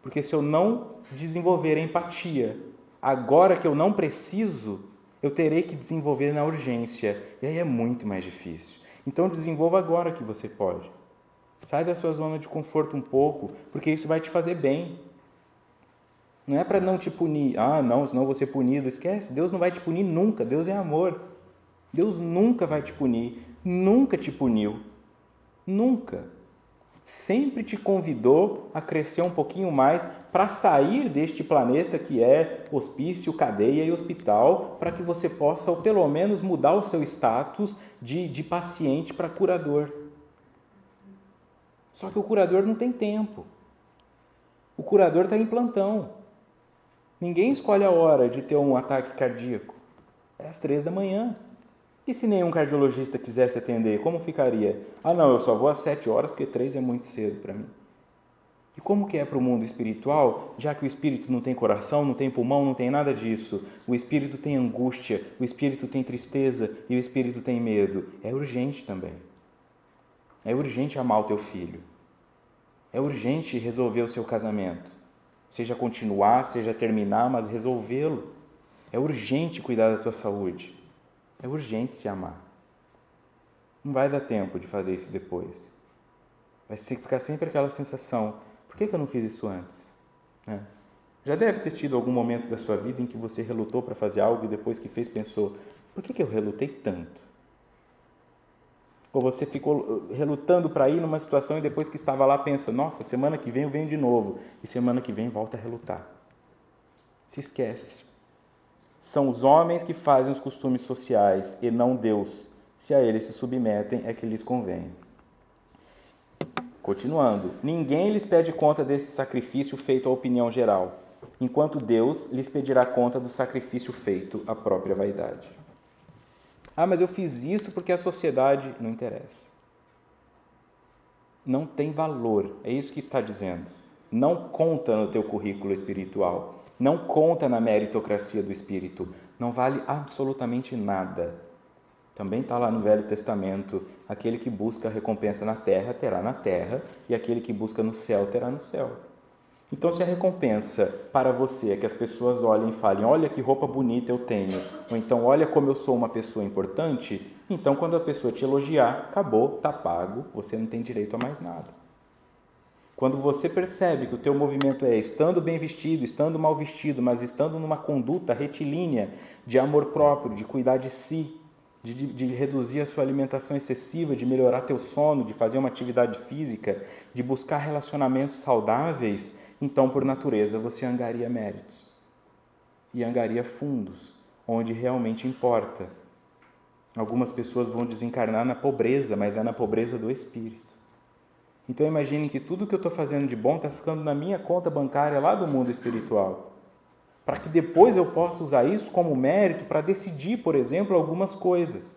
Porque se eu não desenvolver empatia, agora que eu não preciso, eu terei que desenvolver na urgência. E aí é muito mais difícil. Então, desenvolva agora que você pode. Sai da sua zona de conforto um pouco, porque isso vai te fazer bem. Não é para não te punir. Não, senão eu vou ser punido. Esquece, Deus não vai te punir nunca. Deus é amor. Deus nunca vai te punir. Nunca te puniu. Nunca. Sempre te convidou a crescer um pouquinho mais para sair deste planeta que é hospício, cadeia e hospital, para que você possa, ou pelo menos, mudar o seu status de paciente para curador. Só que o curador não tem tempo. O curador está em plantão. Ninguém escolhe a hora de ter um ataque cardíaco. É às 3 da manhã. E se nenhum cardiologista quisesse atender, como ficaria? Não, eu só vou às 7 horas porque 3 é muito cedo para mim. E como que é para o mundo espiritual, já que o espírito não tem coração, não tem pulmão, não tem nada disso? O espírito tem angústia, o espírito tem tristeza e o espírito tem medo. É urgente também. É urgente amar o teu filho. É urgente resolver o seu casamento. Seja continuar, seja terminar, mas resolvê-lo. É urgente cuidar da tua saúde. É urgente se amar. Não vai dar tempo de fazer isso depois. Vai ficar sempre aquela sensação, por que eu não fiz isso antes? Já deve ter tido algum momento da sua vida em que você relutou para fazer algo e depois que fez pensou, por que eu relutei tanto? Ou você ficou relutando para ir numa situação e depois que estava lá pensa, nossa, semana que vem eu venho de novo. E semana que vem volta a relutar. Se esquece. São os homens que fazem os costumes sociais e não Deus. Se a eles se submetem, é que lhes convém. Continuando. Ninguém lhes pede conta desse sacrifício feito à opinião geral, enquanto Deus lhes pedirá conta do sacrifício feito à própria vaidade. Mas eu fiz isso porque a sociedade não interessa. Não tem valor, é isso que está dizendo. Não conta no teu currículo espiritual, não conta na meritocracia do Espírito, não vale absolutamente nada. Também está lá no Velho Testamento, aquele que busca a recompensa na terra, terá na terra, e aquele que busca no céu, terá no céu. Então, se a recompensa para você é que as pessoas olhem e falem, olha que roupa bonita eu tenho, ou então, olha como eu sou uma pessoa importante, então, quando a pessoa te elogiar, acabou, está pago, você não tem direito a mais nada. Quando você percebe que o teu movimento é estando bem vestido, estando mal vestido, mas estando numa conduta retilínea de amor próprio, de cuidar de si, de reduzir a sua alimentação excessiva, de melhorar teu sono, de fazer uma atividade física, de buscar relacionamentos saudáveis, então, por natureza, você angaria méritos e angaria fundos, onde realmente importa. Algumas pessoas vão desencarnar na pobreza, mas é na pobreza do espírito. Então, imagine que tudo que eu estou fazendo de bom está ficando na minha conta bancária lá do mundo espiritual, para que depois eu possa usar isso como mérito para decidir, por exemplo, algumas coisas.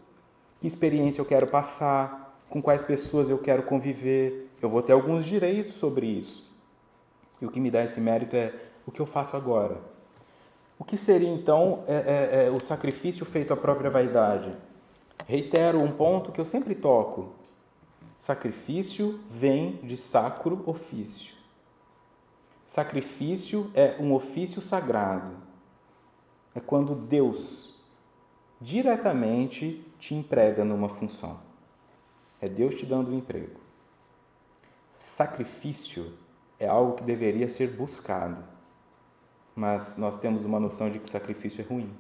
Que experiência eu quero passar, com quais pessoas eu quero conviver, eu vou ter alguns direitos sobre isso. E o que me dá esse mérito é o que eu faço agora. O que seria, então, o sacrifício feito à própria vaidade? Reitero um ponto que eu sempre toco. Sacrifício vem de sacro ofício. Sacrifício é um ofício sagrado. É quando Deus diretamente te emprega numa função. É Deus te dando um emprego. Sacrifício é algo que deveria ser buscado, mas nós temos uma noção de que sacrifício é ruim.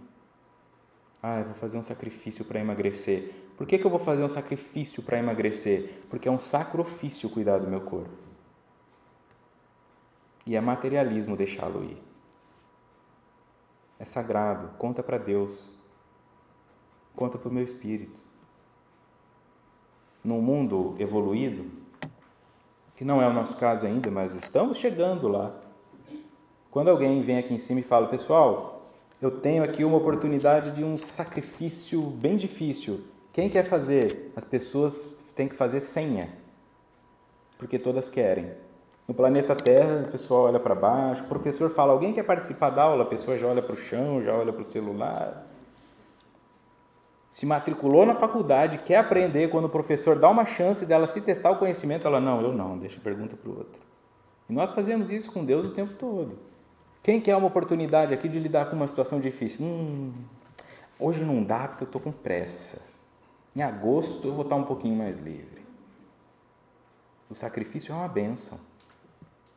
Eu vou fazer um sacrifício para emagrecer. Por que eu vou fazer um sacrifício para emagrecer? Porque é um sacro ofício cuidar do meu corpo. E é materialismo deixá-lo ir. É sagrado, conta para Deus. Conta para o meu espírito. Num mundo evoluído, que não é o nosso caso ainda, mas estamos chegando lá. Quando alguém vem aqui em cima e fala, pessoal, eu tenho aqui uma oportunidade de um sacrifício bem difícil. Quem quer fazer? As pessoas têm que fazer senha, porque todas querem. No planeta Terra, o pessoal olha para baixo, o professor fala, alguém quer participar da aula? A pessoa já olha para o chão, já olha para o celular. Se matriculou na faculdade, quer aprender, quando o professor dá uma chance dela se testar o conhecimento, ela, não, eu não, deixa a pergunta para o outro. E nós fazemos isso com Deus o tempo todo. Quem quer uma oportunidade aqui de lidar com uma situação difícil? Hoje não dá porque eu estou com pressa. Em agosto eu vou estar um pouquinho mais livre. O sacrifício é uma bênção.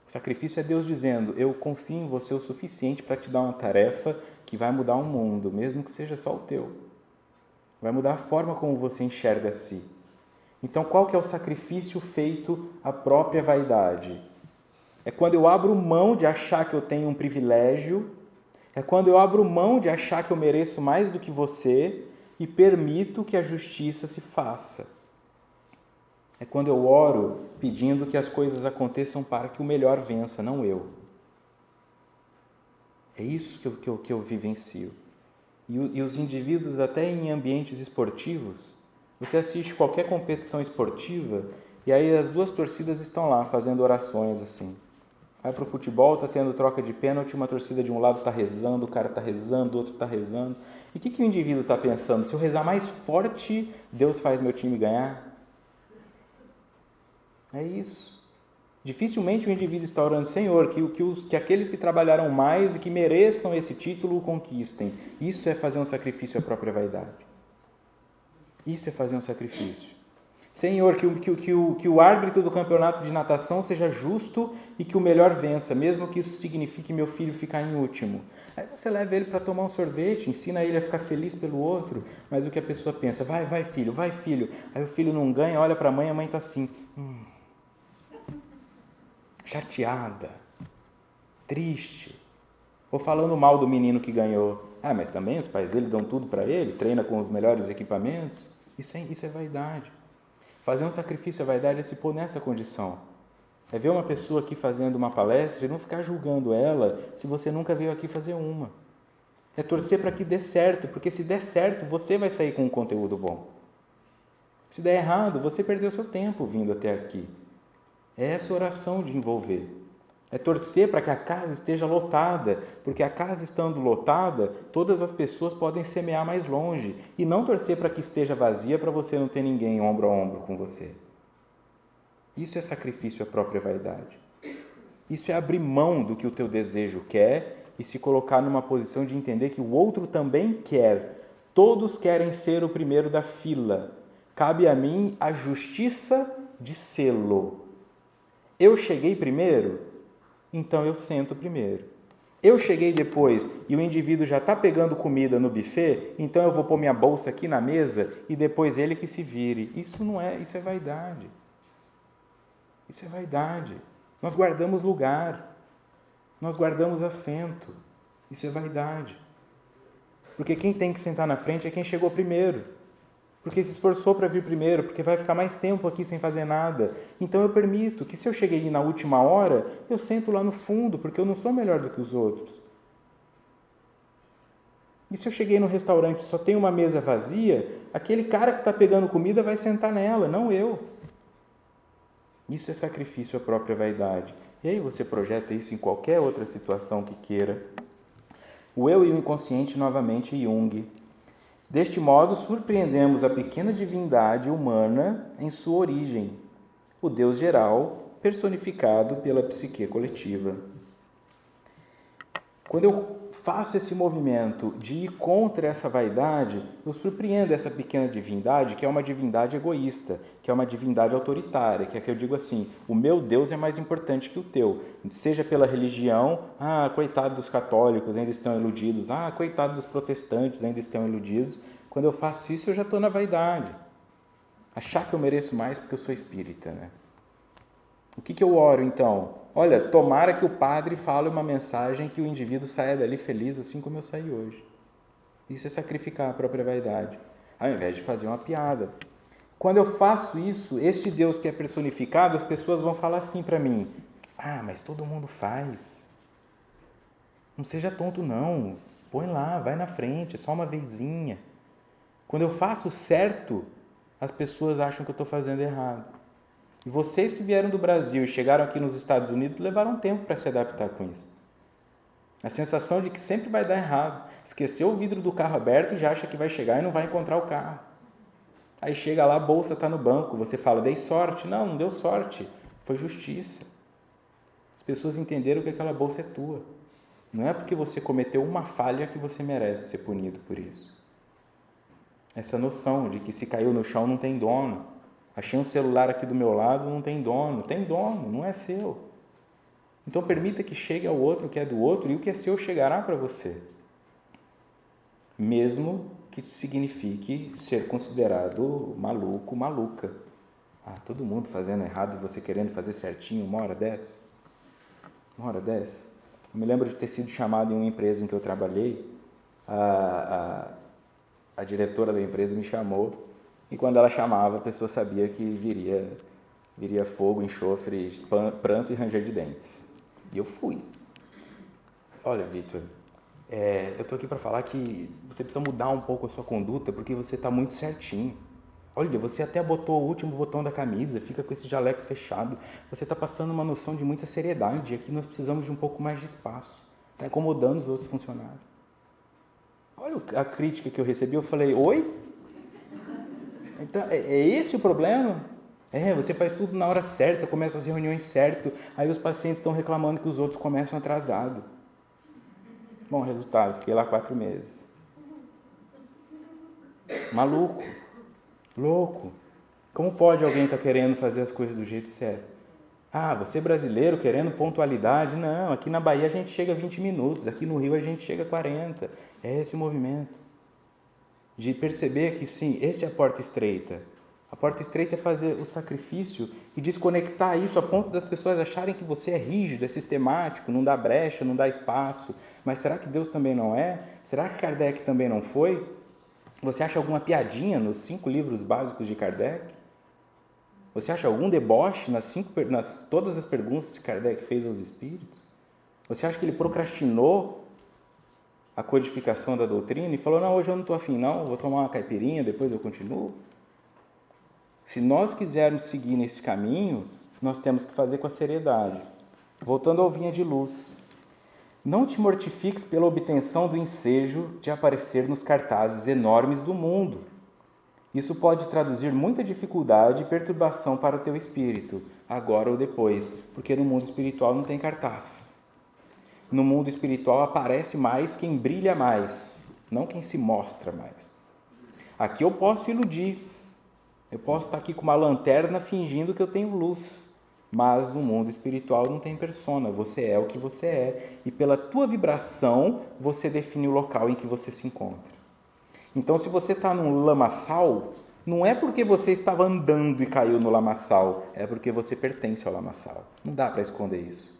O sacrifício é Deus dizendo, eu confio em você o suficiente para te dar uma tarefa que vai mudar o mundo, mesmo que seja só o teu. Vai mudar a forma como você enxerga a si. Então, qual que é o sacrifício feito à própria vaidade? É quando eu abro mão de achar que eu tenho um privilégio, é quando eu abro mão de achar que eu mereço mais do que você e permito que a justiça se faça. É quando eu oro pedindo que as coisas aconteçam para que o melhor vença, não eu. É isso que eu vivencio. E os indivíduos, até em ambientes esportivos, você assiste qualquer competição esportiva e aí as duas torcidas estão lá fazendo orações assim. Vai para o futebol, está tendo troca de pênalti, uma torcida de um lado está rezando, o cara está rezando, o outro está rezando. E o que o indivíduo está pensando? Se eu rezar mais forte, Deus faz meu time ganhar? É isso. Dificilmente o indivíduo está orando, Senhor, que aqueles que trabalharam mais e que mereçam esse título o conquistem. Isso é fazer um sacrifício à própria vaidade. Isso é fazer um sacrifício. Senhor, que o árbitro do campeonato de natação seja justo e que o melhor vença, mesmo que isso signifique meu filho ficar em último. Aí você leva ele para tomar um sorvete, ensina ele a ficar feliz pelo outro, mas o que a pessoa pensa, vai filho. Aí o filho não ganha, olha para a mãe está assim, chateada, triste, ou falando mal do menino que ganhou. Mas também os pais dele dão tudo para ele, treina com os melhores equipamentos. Isso é vaidade. Fazer um sacrifício à vaidade é se pôr nessa condição. É ver uma pessoa aqui fazendo uma palestra e não ficar julgando ela se você nunca veio aqui fazer uma. É torcer para que dê certo, porque se der certo, você vai sair com um conteúdo bom. Se der errado, você perdeu seu tempo vindo até aqui. É essa oração de envolver. É torcer para que a casa esteja lotada, porque a casa estando lotada, todas as pessoas podem semear mais longe, e não torcer para que esteja vazia para você não ter ninguém ombro a ombro com você. Isso é sacrifício à própria vaidade. Isso é abrir mão do que o teu desejo quer e se colocar numa posição de entender que o outro também quer. Todos querem ser o primeiro da fila. Cabe a mim a justiça de sê-lo. Eu cheguei primeiro? Então eu sento primeiro. Eu cheguei depois e o indivíduo já está pegando comida no buffet, então eu vou pôr minha bolsa aqui na mesa e depois ele que se vire. Isso é vaidade. Isso é vaidade. Nós guardamos lugar, nós guardamos assento. Isso é vaidade. Porque quem tem que sentar na frente é quem chegou primeiro. Porque se esforçou para vir primeiro, porque vai ficar mais tempo aqui sem fazer nada. Então eu permito que se eu cheguei na última hora, eu sento lá no fundo, porque eu não sou melhor do que os outros. E se eu cheguei no restaurante e só tem uma mesa vazia, aquele cara que está pegando comida vai sentar nela, não eu. Isso é sacrifício à própria vaidade. E aí você projeta isso em qualquer outra situação que queira. O eu e o inconsciente, novamente, Jung. Deste modo, surpreendemos a pequena divindade humana em sua origem, o Deus geral personificado pela psique coletiva. Quando eu faço esse movimento de ir contra essa vaidade, eu surpreendo essa pequena divindade, que é uma divindade egoísta, que é uma divindade autoritária, que é que eu digo assim, o meu Deus é mais importante que o teu, seja pela religião, coitado dos católicos, ainda estão iludidos, coitado dos protestantes, ainda estão iludidos. Quando eu faço isso, eu já estou na vaidade. Achar que eu mereço mais porque eu sou espírita, né? O que eu oro, então? Olha, tomara que o padre fale uma mensagem que o indivíduo saia dali feliz, assim como eu saí hoje. Isso é sacrificar a própria vaidade, ao invés de fazer uma piada. Quando eu faço isso, este Deus que é personificado, as pessoas vão falar assim para mim, mas todo mundo faz. Não seja tonto não, põe lá, vai na frente, é só uma vezinha. Quando eu faço certo, as pessoas acham que eu estou fazendo errado. E vocês que vieram do Brasil e chegaram aqui nos Estados Unidos levaram tempo para se adaptar com isso. A sensação de que sempre vai dar errado. Esqueceu o vidro do carro aberto e já acha que vai chegar e não vai encontrar o carro. Aí chega lá, a bolsa está no banco, você fala, dei sorte. Não deu sorte, foi justiça. As pessoas entenderam que aquela bolsa é tua. Não é porque você cometeu uma falha que você merece ser punido por isso. Essa noção de que se caiu no chão não tem dono. Achei um celular aqui do meu lado, não tem dono. Tem dono, não é seu. Então permita que chegue ao outro o que é do outro e o que é seu chegará para você. Mesmo que signifique ser considerado maluco, maluca. Todo mundo fazendo errado e você querendo fazer certinho uma hora dessa. Uma hora dessa. Eu me lembro de ter sido chamado em uma empresa em que eu trabalhei. A diretora da empresa me chamou. E quando ela chamava, a pessoa sabia que viria fogo, enxofre, pranto e ranger de dentes. E eu fui. Olha, Victor, eu estou aqui para falar que você precisa mudar um pouco a sua conduta, porque você está muito certinho. Olha, você até botou o último botão da camisa, fica com esse jaleco fechado. Você está passando uma noção de muita seriedade. Aqui nós precisamos de um pouco mais de espaço. Está incomodando os outros funcionários. Olha a crítica que eu recebi. Eu falei, oi? Então, é esse o problema? Você faz tudo na hora certa, começa as reuniões certo, aí os pacientes estão reclamando que os outros começam atrasado. Bom, resultado, fiquei lá 4 meses. Maluco, louco. Como pode alguém estar querendo fazer as coisas do jeito certo? Você brasileiro querendo pontualidade? Não, aqui na Bahia a gente chega a 20 minutos, aqui no Rio a gente chega a 40. É esse o movimento. De perceber que sim, essa é a porta estreita. A porta estreita é fazer o sacrifício e desconectar isso a ponto das pessoas acharem que você é rígido, é sistemático, não dá brecha, não dá espaço. Mas será que Deus também não é? Será que Kardec também não foi? Você acha alguma piadinha nos 5 livros básicos de Kardec? Você acha algum deboche nas todas as perguntas que Kardec fez aos espíritos? Você acha que ele procrastinou a codificação da doutrina e falou, não, hoje eu não estou afim não, vou tomar uma caipirinha, depois eu continuo? Se nós quisermos seguir nesse caminho, nós temos que fazer com a seriedade. Voltando ao Vinha de Luz. Não te mortifiques pela obtenção do ensejo de aparecer nos cartazes enormes do mundo. Isso pode traduzir muita dificuldade e perturbação para o teu espírito, agora ou depois, porque no mundo espiritual não tem cartaz. No mundo espiritual aparece mais quem brilha mais, não quem se mostra mais. Aqui eu posso iludir, eu posso estar aqui com uma lanterna fingindo que eu tenho luz, mas no mundo espiritual não tem persona, você é o que você é, e pela tua vibração você define o local em que você se encontra. Então, se você está num lamaçal, não é porque você estava andando e caiu no lamaçal, é porque você pertence ao lamaçal. Não dá para esconder isso.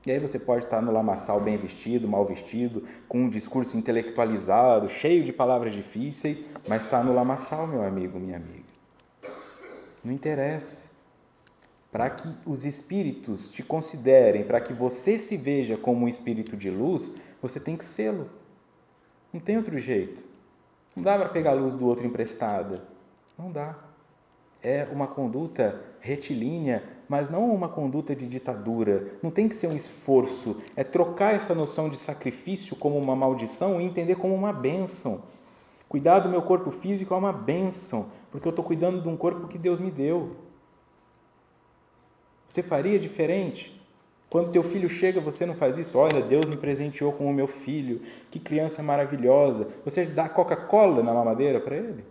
E aí você pode estar no lamaçal bem vestido, mal vestido, com um discurso intelectualizado, cheio de palavras difíceis, mas está no lamaçal, meu amigo, minha amiga. Não interessa. Para que os espíritos te considerem, para que você se veja como um espírito de luz, você tem que sê-lo. Não tem outro jeito. Não dá para pegar a luz do outro emprestada. Não dá. É uma conduta retilínea, mas não uma conduta de ditadura. Não tem que ser um esforço. É trocar essa noção de sacrifício como uma maldição e entender como uma bênção. Cuidar do meu corpo físico é uma bênção, porque eu estou cuidando de um corpo que Deus me deu. Você faria diferente? Quando teu filho chega, você não faz isso? Olha, Deus me presenteou com o meu filho, que criança maravilhosa. Você dá Coca-Cola na mamadeira para ele?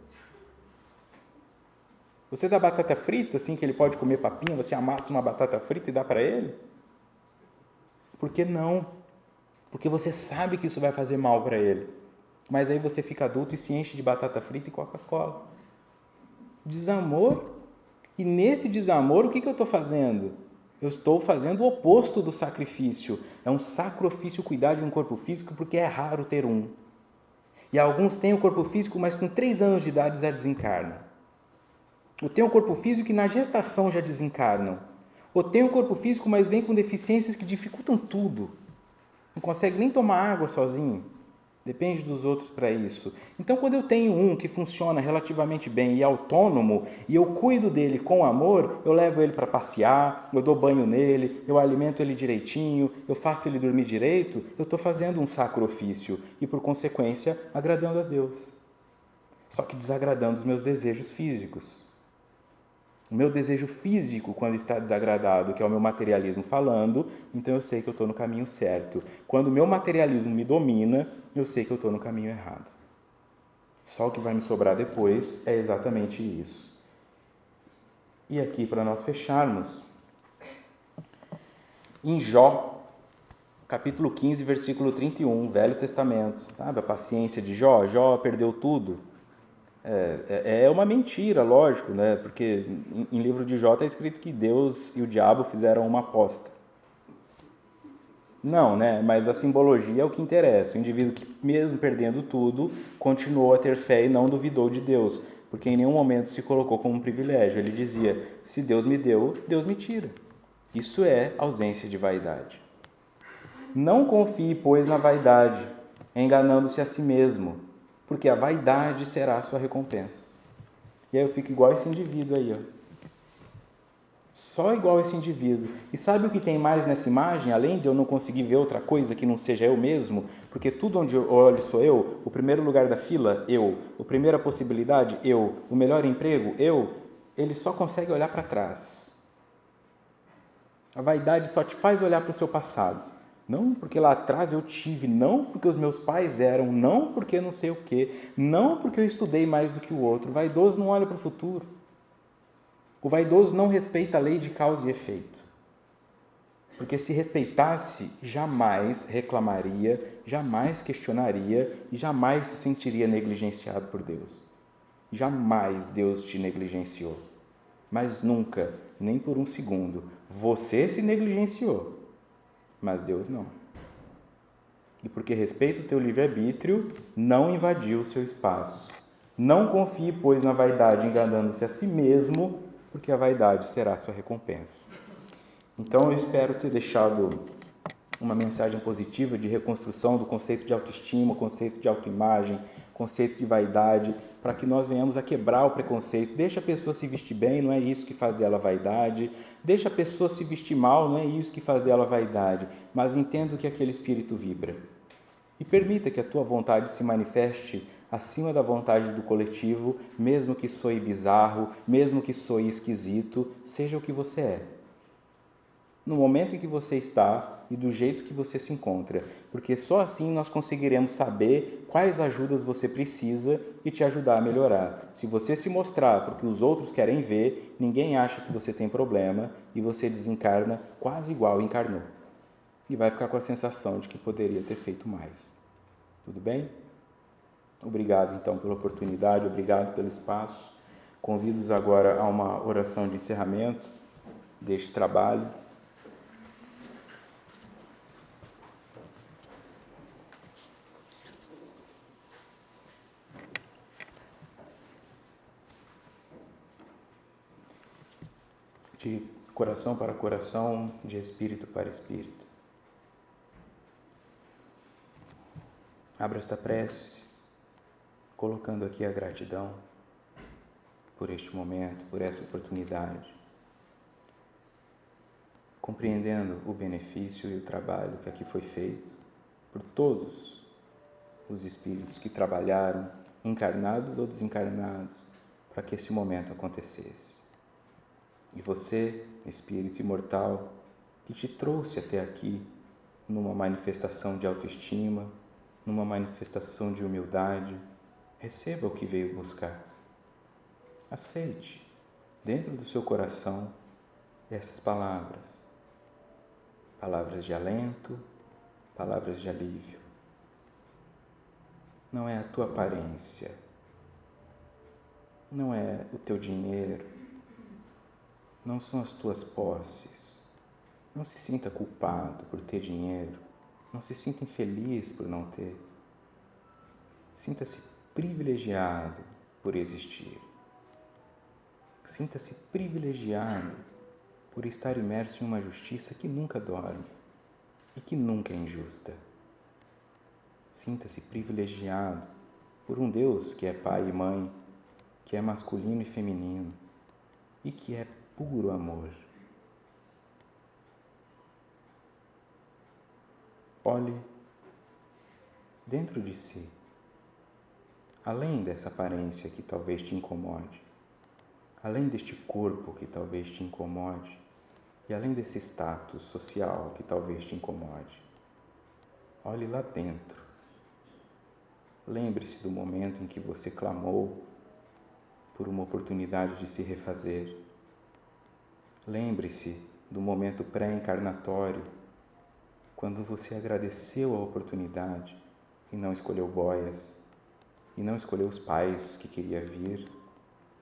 Você dá batata frita, assim, que ele pode comer papinha, você amassa uma batata frita e dá para ele? Por que não? Porque você sabe que isso vai fazer mal para ele. Mas aí você fica adulto e se enche de batata frita e Coca-Cola. Desamor. E nesse desamor, o que eu estou fazendo? Eu estou fazendo o oposto do sacrifício. É um sacrifício cuidar de um corpo físico porque é raro ter um. E alguns têm o corpo físico, mas com 3 anos de idade já desencarnam. Ou tem o corpo físico e na gestação já desencarnam. Ou tem o corpo físico, mas vem com deficiências que dificultam tudo. Não consegue nem tomar água sozinho. Depende dos outros para isso. Então, quando eu tenho um que funciona relativamente bem e é autônomo, e eu cuido dele com amor, eu levo ele para passear, eu dou banho nele, eu alimento ele direitinho, eu faço ele dormir direito, eu estou fazendo um sacro ofício e, por consequência, agradando a Deus. Só que desagradando os meus desejos físicos. O meu desejo físico, quando está desagradado, que é o meu materialismo falando, então eu sei que eu estou no caminho certo. Quando o meu materialismo me domina, eu sei que eu estou no caminho errado. Só o que vai me sobrar depois é exatamente isso. E aqui, para nós fecharmos, em Jó, capítulo 15, versículo 31, Velho Testamento. Sabe a paciência de Jó? Jó perdeu tudo. É uma mentira, lógico, né? Porque em livro de Jó está escrito que Deus e o diabo fizeram uma aposta. Não, né? Mas a simbologia é o que interessa. O indivíduo que, mesmo perdendo tudo, continuou a ter fé e não duvidou de Deus, porque em nenhum momento se colocou como um privilégio. Ele dizia, se Deus me deu, Deus me tira. Isso é ausência de vaidade. Não confie, pois, na vaidade, enganando-se a si mesmo, porque a vaidade será a sua recompensa. E aí eu fico igual esse indivíduo aí, ó. Só igual esse indivíduo. E sabe o que tem mais nessa imagem, além de eu não conseguir ver outra coisa que não seja eu mesmo? Porque tudo onde eu olho sou eu, o primeiro lugar da fila, eu, a primeira possibilidade, eu, o melhor emprego, eu ele só consegue olhar para trás. A vaidade só te faz olhar para o seu passado. Não porque lá atrás eu tive, não porque os meus pais eram, não porque não sei o quê, não porque eu estudei mais do que o outro. O vaidoso não olha para o futuro. O vaidoso não respeita a lei de causa e efeito. Porque se respeitasse, jamais reclamaria, jamais questionaria e jamais se sentiria negligenciado por Deus. Jamais Deus te negligenciou. Mas nunca, nem por um segundo, você se negligenciou. Mas Deus não. E porque respeita o teu livre-arbítrio, não invadiu o seu espaço. Não confie, pois, na vaidade, enganando-se a si mesmo, porque a vaidade será a sua recompensa. Então, eu espero ter deixado uma mensagem positiva de reconstrução do conceito de autoestima, conceito de autoimagem, conceito de vaidade, para que nós venhamos a quebrar o preconceito. Deixa a pessoa se vestir bem, não é isso que faz dela vaidade. Deixa a pessoa se vestir mal, não é isso que faz dela vaidade. Mas entenda que aquele espírito vibra. E permita que a tua vontade se manifeste acima da vontade do coletivo, mesmo que soe bizarro, mesmo que soe esquisito, seja o que você é. No momento em que você está e do jeito que você se encontra, porque só assim nós conseguiremos saber quais ajudas você precisa e te ajudar a melhorar. Se você se mostrar porque os outros querem ver, ninguém acha que você tem problema e você desencarna quase igual encarnou. E vai ficar com a sensação de que poderia ter feito mais. Tudo bem? Obrigado então pela oportunidade, obrigado pelo espaço. Convido-os agora a uma oração de encerramento deste trabalho. De coração para coração, de espírito para espírito. Abra esta prece, colocando aqui a gratidão por este momento, por essa oportunidade, compreendendo o benefício e o trabalho que aqui foi feito por todos os espíritos que trabalharam, encarnados ou desencarnados, para que esse momento acontecesse. E você, espírito imortal, que te trouxe até aqui numa manifestação de autoestima, numa manifestação de humildade, receba o que veio buscar. Aceite, dentro do seu coração, essas palavras. Palavras de alento, palavras de alívio. Não é a tua aparência, não é o teu dinheiro, não são as tuas posses. Não se sinta culpado por ter dinheiro. Não se sinta infeliz por não ter. Sinta-se privilegiado por existir. Sinta-se privilegiado por estar imerso em uma justiça que nunca dorme e que nunca é injusta. Sinta-se privilegiado por um Deus que é pai e mãe, que é masculino e feminino e que é puro amor. Olhe dentro de si, além dessa aparência que talvez te incomode, além deste corpo que talvez te incomode e além desse status social que talvez te incomode. Olhe lá dentro. Lembre-se do momento em que você clamou por uma oportunidade de se refazer. Lembre-se do momento pré-encarnatório, quando você agradeceu a oportunidade e não escolheu boias, e não escolheu os pais que queria vir,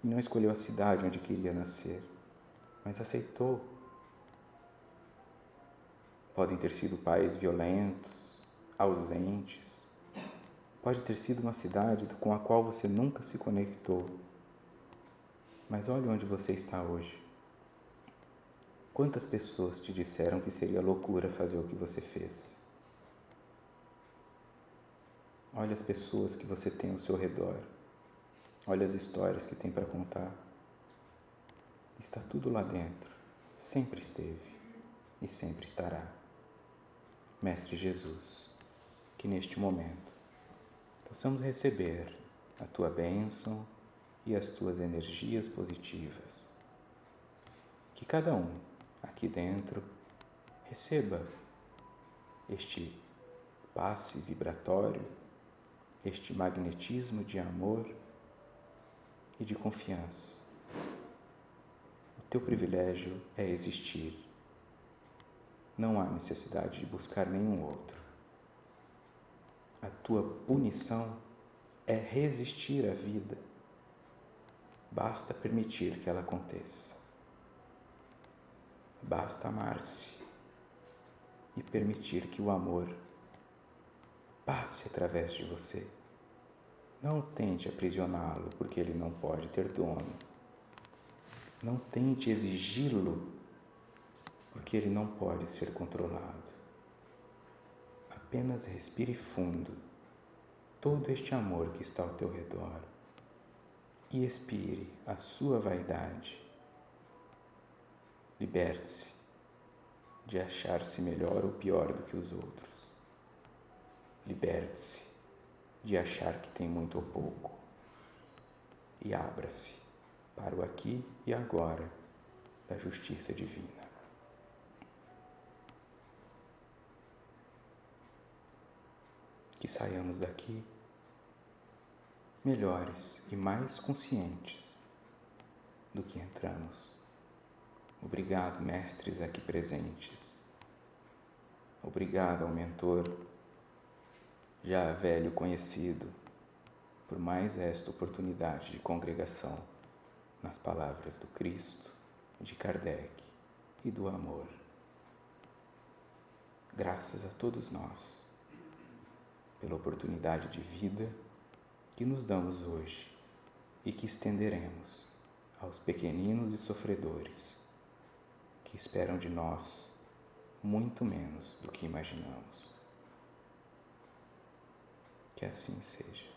e não escolheu a cidade onde queria nascer, mas aceitou. Podem ter sido pais violentos, ausentes, pode ter sido uma cidade com a qual você nunca se conectou, mas olhe onde você está hoje. Quantas pessoas te disseram que seria loucura fazer o que você fez? Olha as pessoas que você tem ao seu redor. Olha as histórias que tem para contar. Está tudo lá dentro. Sempre esteve e sempre estará. Mestre Jesus, que neste momento possamos receber a Tua bênção e as Tuas energias positivas. Que cada um aqui dentro receba este passe vibratório, este magnetismo de amor e de confiança. O teu privilégio é existir. Não há necessidade de buscar nenhum outro. A tua punição é resistir à vida. Basta permitir que ela aconteça. Basta amar-se e permitir que o amor passe através de você. Não tente aprisioná-lo, porque ele não pode ter dono. Não tente exigi-lo, porque ele não pode ser controlado. Apenas respire fundo todo este amor que está ao teu redor e expire a sua vaidade. Liberte-se de achar-se melhor ou pior do que os outros. Liberte-se de achar que tem muito ou pouco. E abra-se para o aqui e agora da justiça divina. Que saiamos daqui melhores e mais conscientes do que entramos. Obrigado, mestres aqui presentes. Obrigado ao mentor, já velho conhecido, por mais esta oportunidade de congregação nas palavras do Cristo, de Kardec e do amor. Graças a todos nós pela oportunidade de vida que nos damos hoje e que estenderemos aos pequeninos e sofredores que esperam de nós muito menos do que imaginamos. Que assim seja.